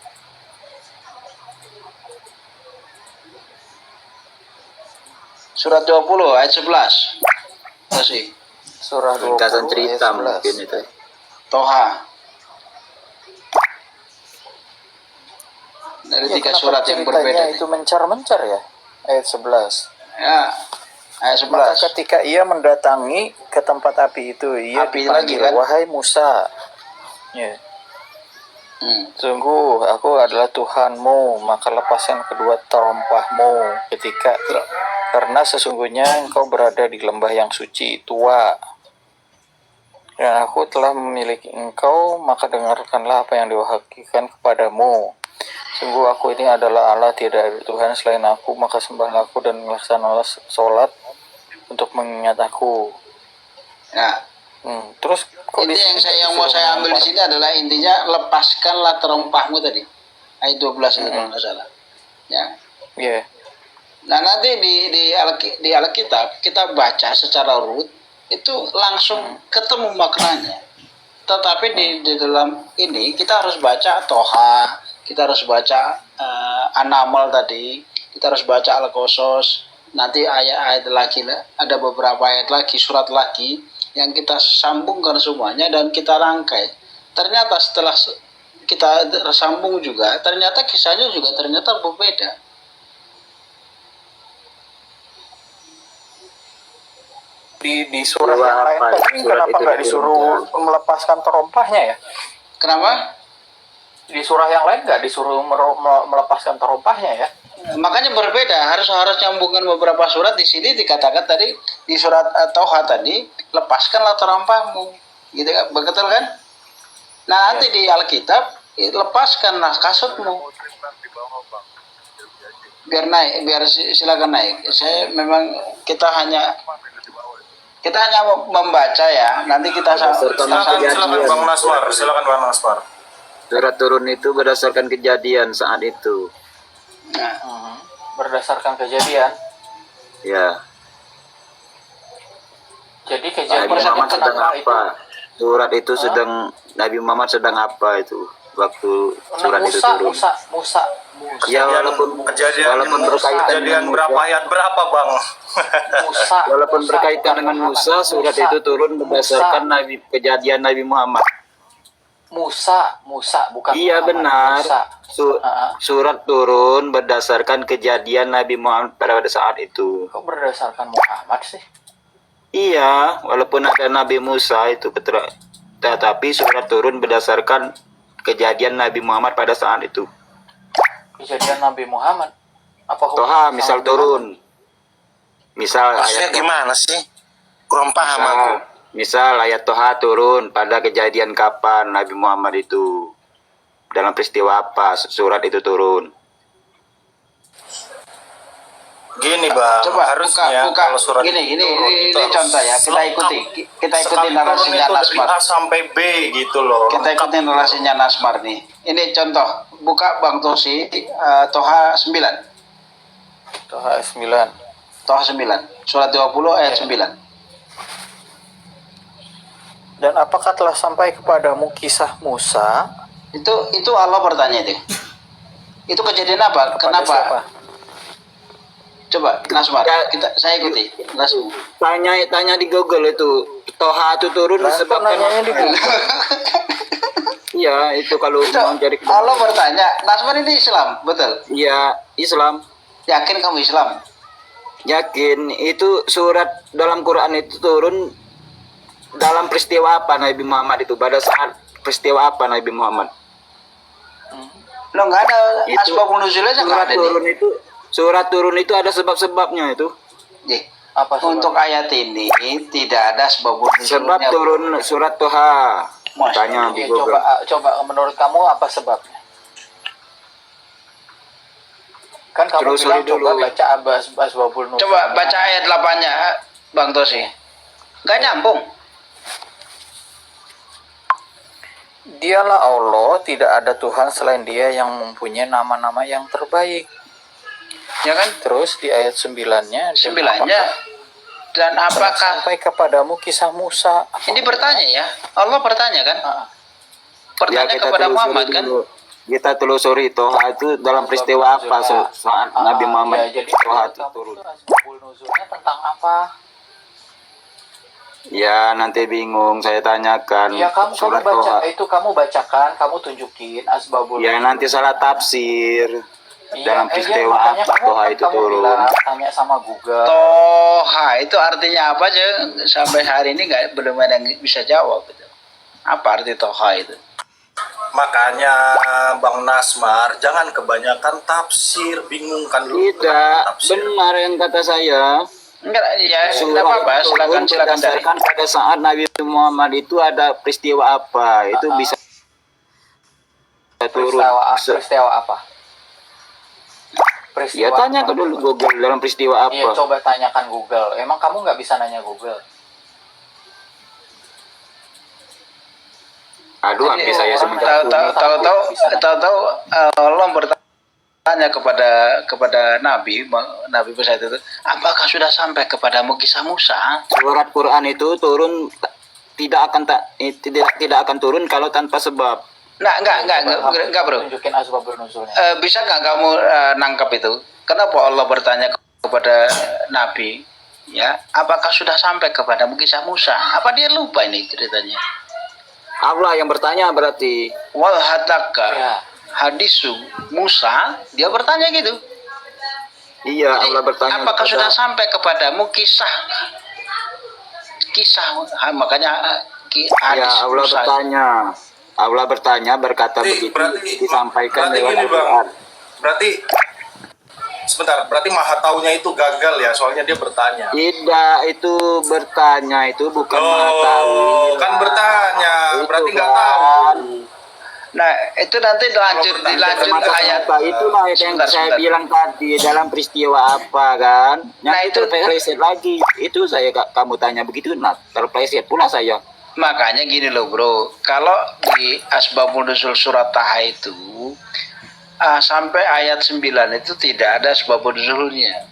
Surat 20 ayat 11. Masih. Surah 20 Ringkasan cerita ayat 11. mungkin itu. Toha. Dari Ya, tiga kenapa surat yang berbeda. ceritanya nih. itu mencar-mencar ya? Ayat 11. Ya. Ayat 11. Maka ketika ia mendatangi ke tempat api itu, ia Api dipanggil, lagi, kan? wahai Musa. Ya. Sungguh aku adalah Tuhanmu, maka lepaskan kedua terompahmu karena sesungguhnya engkau berada di lembah yang suci tua. Dan aku telah memiliki engkau, maka dengarkanlah apa yang diwahyukan kepadamu. Sungguh aku ini adalah Allah, tidak ada Tuhan selain aku, maka sembahlah aku dan laksanalah sholat untuk mengingat aku. Nah, Terus kok itu yang mau saya ambil di sini adalah intinya lepaskanlah terompahmu tadi. Ayat 12 itu kalau nggak salah. Ya. Iya. Nah, nanti di Alkitab kita baca secara urut itu langsung ketemu maknanya. Tetapi di dalam ini kita harus baca Toha, kita harus baca An-Naml tadi, kita harus baca Al-Qasas, nanti ayat-ayat lagi, ada beberapa ayat lagi, surat lagi yang kita sambungkan semuanya dan kita rangkai. Ternyata setelah kita sambung juga, ternyata kisahnya juga ternyata berbeda. Di surat yang lain tadi kenapa nggak disuruh melepaskan terompahnya ya? Kenapa? Di surah yang lain nggak disuruh melepaskan terompahnya ya? Makanya berbeda, harus nyambungkan beberapa surat. Di sini dikatakan tadi di surat Toha tadi, lepaskanlah terompahmu, gitu kan, betul kan? Nah, nanti di Alkitab lepaskanlah kasutmu. Biar naik, silakan naik. Kita hanya membaca ya. Nanti kita silakan Bang Naswar, silakan Bang Naswar. Surat turun itu berdasarkan kejadian saat itu. Berdasarkan kejadian. Ya. Jadi kejadian Nabi Muhammad sedang apa? Surat itu sedang Nabi Muhammad sedang apa itu? Waktu surat itu turun. Musa. Ya, walaupun berkaitan dengan berapa ayat berapa Bang? Musa. Walaupun berkaitan dengan Musa, surat itu turun berdasarkan kejadian Nabi Muhammad. Musa bukan Iya Muhammad, benar. Musa. Surat turun berdasarkan kejadian Nabi Muhammad pada saat itu. Kok berdasarkan Muhammad sih? Iya, walaupun ada Nabi Musa itu tetapi surat turun berdasarkan kejadian Nabi Muhammad pada saat itu. Kejadian Nabi Muhammad. Apa Toha misal turun. Misal Maksudnya ayat gimana sih? Kurang paham aku. Misal ayat Toha turun pada kejadian kapan Nabi Muhammad itu, dalam peristiwa apa surat itu turun. Gini Bang, coba harusnya buka kalau surat ini contoh ya, kita ikuti narasinya Nasmar A sampai B gitu loh. Kita ikuti narasinya Nasmar nih. Ini contoh, buka Bang Tosi, Toha 9. Toha 9. Toha 9, surat 20 ayat 9. Dan apakah telah sampai kepadamu kisah Musa? Itu Allah bertanya itu. Itu kejadian apa? Kepada Kenapa? siapa? Coba Nasmar, saya ikuti. Tanya di Google itu Toha itu turun disebabkan di Google. Iya, itu kalau mau cari Allah bertanya, Nasmar ini Islam, betul? Iya, Islam. Yakin kamu Islam? Yakin. Itu surat dalam Quran itu turun dalam peristiwa apa Nabi Muhammad itu? Pada saat peristiwa apa Nabi Muhammad? Lo nggak ada asbabun nuzulnya nggak ada surat turun itu ada sebab-sebabnya itu. Apa untuk ayat ini tidak ada asbabun nuzulnya. Sebab turun surat Toha. Tanya di Google. Coba menurut kamu apa sebabnya? Kan kamu bilang coba baca asbabun nuzul. Coba baca ayat 8-nya Bang Tosi. Nggak nyambung. Dialah Allah, tidak ada Tuhan selain Dia yang mempunyai nama-nama yang terbaik. Ya kan? Terus di ayat 9-nya. 9-nya. Dan apakah sampai kepadamu kisah Musa? Ini bertanya ya. Allah bertanya kan? Bertanya kepada Muhammad kan? Kita telusuri Toha itu dalam peristiwa apa saat Nabi Muhammad jadi Toha itu turun. Asbabul nuzulnya tentang apa? Ya nanti bingung saya tanyakan. Ya kamu baca itu, kamu bacakan, kamu tunjukin asbabul. Ya nanti salah tafsir. Dalam peristiwa apa Toha itu turun. Tanya sama Google. Toha itu artinya apa aja? Sampai hari ini belum ada yang bisa jawab. Apa arti Toha itu? Makanya Bang Nasmar jangan kebanyakan tafsir, bingung kan lu. Tidak, benar yang kata saya. Enggak, ya tidak Surat apa-apa, itu silakan cari. berdasarkan pada saat Nabi Muhammad itu ada peristiwa apa, itu bisa turun. Peristiwa apa? Ya tanya ke dulu Google dalam peristiwa apa. Iya, coba tanyakan Google. Emang kamu nggak bisa nanya Google? Aduh, hampir saya sebentar. Tahu-tahu Allah bertanya kepada Nabi besar itu, apakah sudah sampai kepadamu kisah Musa? Surat Quran itu turun tidak akan turun kalau tanpa sebab. Enggak bro. Tunjukin asbabun nuzulnya. Bisa nggak kamu nangkap itu? Kenapa Allah bertanya kepada Nabi, ya, apakah sudah sampai kepadamu kisah Musa? Apa dia lupa ini ceritanya? Allah yang bertanya berarti. Wal hataka Ya. hadisu Musa, dia bertanya gitu. Iya, Jadi, Allah bertanya. apakah sudah sampai kepadamu kisah? Makanya Ya, hadis Allah Musa. bertanya berkata begitu disampaikan berarti lewat gini bang, Al-Quran. berarti maha taunya itu gagal ya, soalnya dia bertanya. Tidak, itu bertanya itu bukan maha tahu. Kan bertanya, Itu berarti nggak kan. tahu. Nah, itu nanti dilanjut ayat. Itulah yang saya bilang tadi dalam peristiwa apa kan. Nah, itu terpleset lagi. Itu kamu tanya begitu, nah terpleset pula saya. Makanya gini loh bro, kalau di Asbabun Nuzul surat Taha itu sampai ayat 9 itu tidak ada Asbabun Nuzulnya.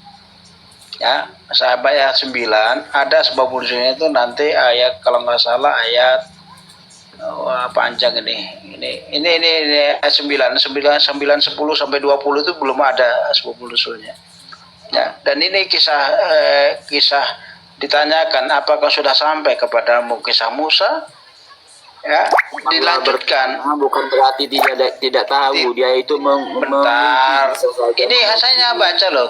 Ya, sampai ayat 9 ada Asbabun Nuzulnya itu nanti ayat, kalau nggak salah ayat panjang ini ayat 9, 10 sampai 20 itu belum ada Asbabun Nuzulnya. Ya, dan ini kisah ditanyakan apakah sudah sampai kepadamu kisah Musa, ya, dilanjutkan. Bukan berarti tidak tahu, dia itu bentar. Ini saya baca loh,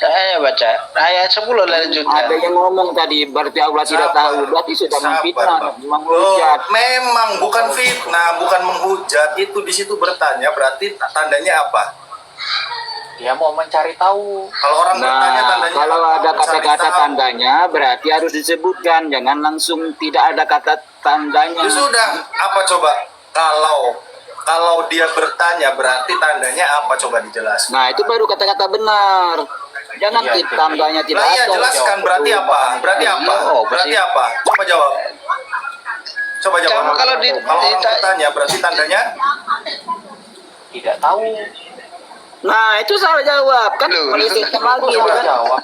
saya baca ayat 10 lanjutkan. Ada yang ngomong tadi berarti Allah tidak tahu, berarti sudah memfitnah, menghujat. Memang bukan fitnah, bukan menghujat, itu di situ bertanya berarti tandanya apa? Dia mau mencari tahu. Kalau orang bertanya tandanya kalau apa? ada Mencari kata-kata tahu. tandanya berarti harus disebutkan, jangan langsung tidak ada kata tandanya. Ya sudah, apa coba? Kalau dia bertanya berarti tandanya apa, coba dijelaskan. Nah, itu baru kata-kata benar. Jangan tandanya tidak Nah, iya, ada. jelaskan berarti apa? Berarti apa? Berarti apa? Coba jawab. Coba jawab. Kalau orang bertanya berarti tandanya Tidak tahu. Nah, itu salah jawab kan. Melesetkan lagi itu kan. Jawab.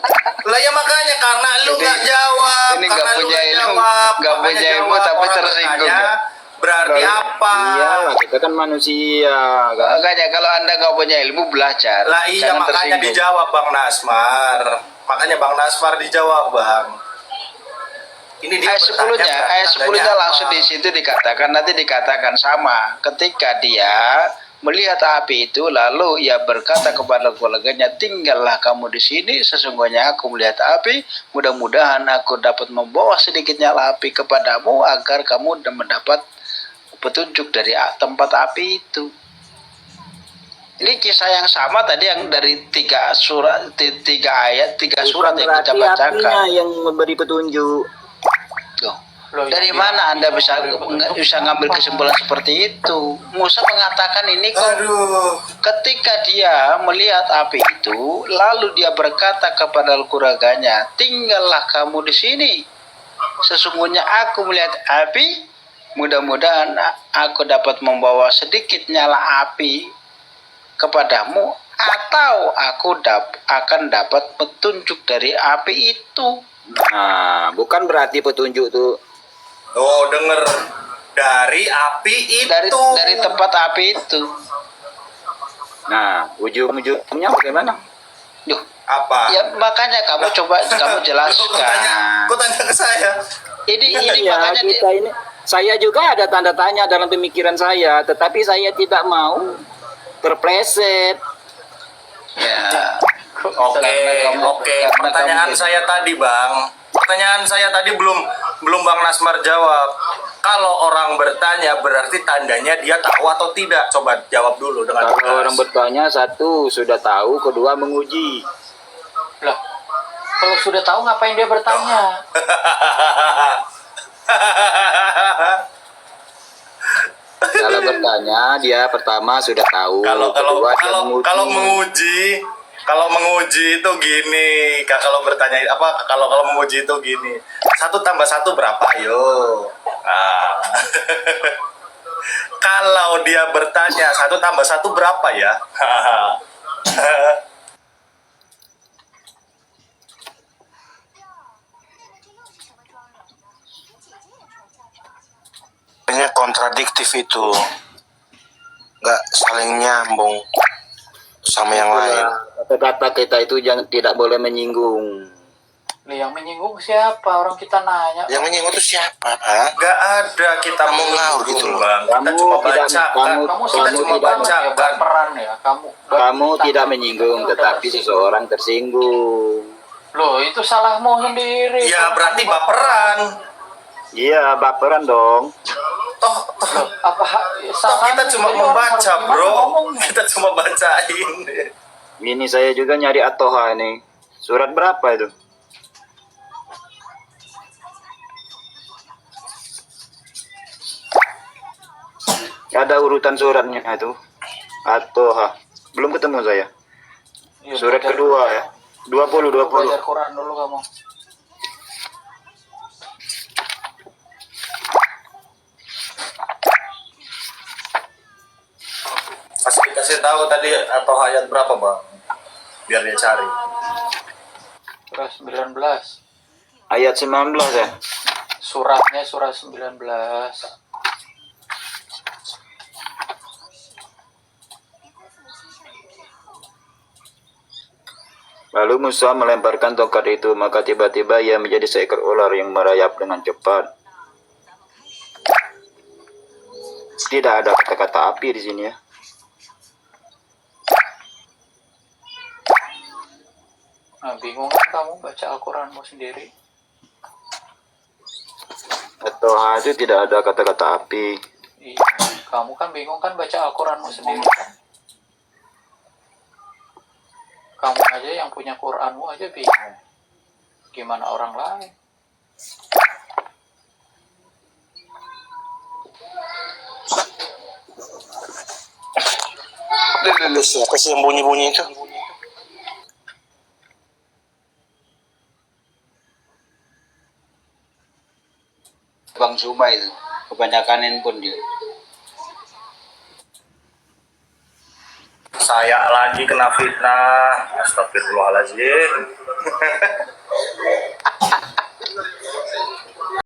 lah ya, makanya karena lu nggak jawab, ini karena nggak lu punya nggak ilmu, jawab, nggak makanya punya ilmu jawab. tapi Orang tersinggung, bertanya, ya. berarti apa? Iya, kita kan manusia. Kan? Makanya kalau Anda nggak punya ilmu, belajar. Lah iya, Jangan makanya tersinggung. dijawab Bang Nasmar. Makanya Bang Nasmar dijawab, Bang. Ini dia Ayat 10-nya, bertanya, ayat 10-nya tandanya langsung apa? di situ dikatakan sama. Ketika dia melihat api itu, lalu ia berkata kepada keluarganya, tinggallah kamu di sini, sesungguhnya aku melihat api, mudah-mudahan aku dapat membawa sedikit nyala api kepadamu agar kamu mendapat petunjuk dari tempat api itu. Ini kisah yang sama tadi yang dari 3 surat yang kita Berarti bacakan. apinya yang memberi petunjuk. Dari mana Anda bisa ngambil kesimpulan seperti itu? Musa mengatakan ini kok ketika dia melihat api itu, lalu dia berkata kepada keluarganya, tinggallah kamu di sini. Sesungguhnya aku melihat api, mudah-mudahan aku dapat membawa sedikit nyala api kepadamu, atau aku akan dapat petunjuk dari api itu. Nah, bukan berarti petunjuk tuh. Oh, denger, dari api itu. Dari tempat api itu. Nah, ujung-ujungnya bagaimana? Duh, apa? ya makanya kamu jelaskan. Kok tanya ke saya? Ini Ya, makanya kita ini, saya juga ada tanda tanya dalam pemikiran saya, tetapi saya tidak mau terpleset. ya. Oke. Pertanyaan saya tadi, Bang. Pertanyaan saya tadi belum Bang Nasmar jawab. Kalau orang bertanya berarti tandanya dia tahu atau tidak? Coba jawab dulu dengan Kalau orang bertanya, satu sudah tahu, kedua menguji. Lah, Kalau sudah tahu ngapain dia bertanya? Kalau bertanya dia pertama sudah tahu. Kalau Kedua, dia menguji. kalau menguji itu gini, Kak, kalau bertanya apa kalau menguji itu gini. 1 tambah 1 berapa? Yo. Nah. Kalau dia bertanya 1 tambah 1 berapa ya? Kayaknya kontradiktif itu, nggak saling nyambung sama yang lain. Kata-kata kita itu tidak boleh menyinggung. Yang menyinggung siapa? Orang kita nanya. Yang menyinggung itu siapa, Pak? Gak ada kita Kamu ngawur gitu loh. Bang. Kita cuma baca kan. Kita cuma baca kan. Peran ya Kamu tidak menyinggung, tetapi seseorang tersinggung. Loh, itu salahmu sendiri. Ya berarti baperan. Iya, baperan dong. Toh kita cuma membaca, bro. Kita cuma bacain. Ini saya juga nyari Atoha ini. Surat berapa itu? Ada urutan suratnya itu. Atoha. Belum ketemu saya. Surat kedua ya. 20. Belajar Quran dulu kamu. Kasih tahu tadi atau ayat berapa, Bang? Biar dia cari. Surah 19. Ayat 19 ya. Suratnya surah 19. Lalu Musa melemparkan tongkat itu, maka tiba-tiba ia menjadi seekor ular yang merayap dengan cepat. Tidak ada kata-kata api di sini ya. Nah, bingung kan kamu baca Al-Quranmu sendiri? Atoha itu tidak ada kata-kata api. Iya, kamu kan bingung kan baca Al-Quranmu sendiri kan? Kamu aja yang punya Quranmu aja bingung. Gimana orang lain? Siapa sih yang bunyi-bunyi itu? Bang Suma itu kebanyakan handphone dia. Saya lagi kena fitnah. Astagfirullahaladzim.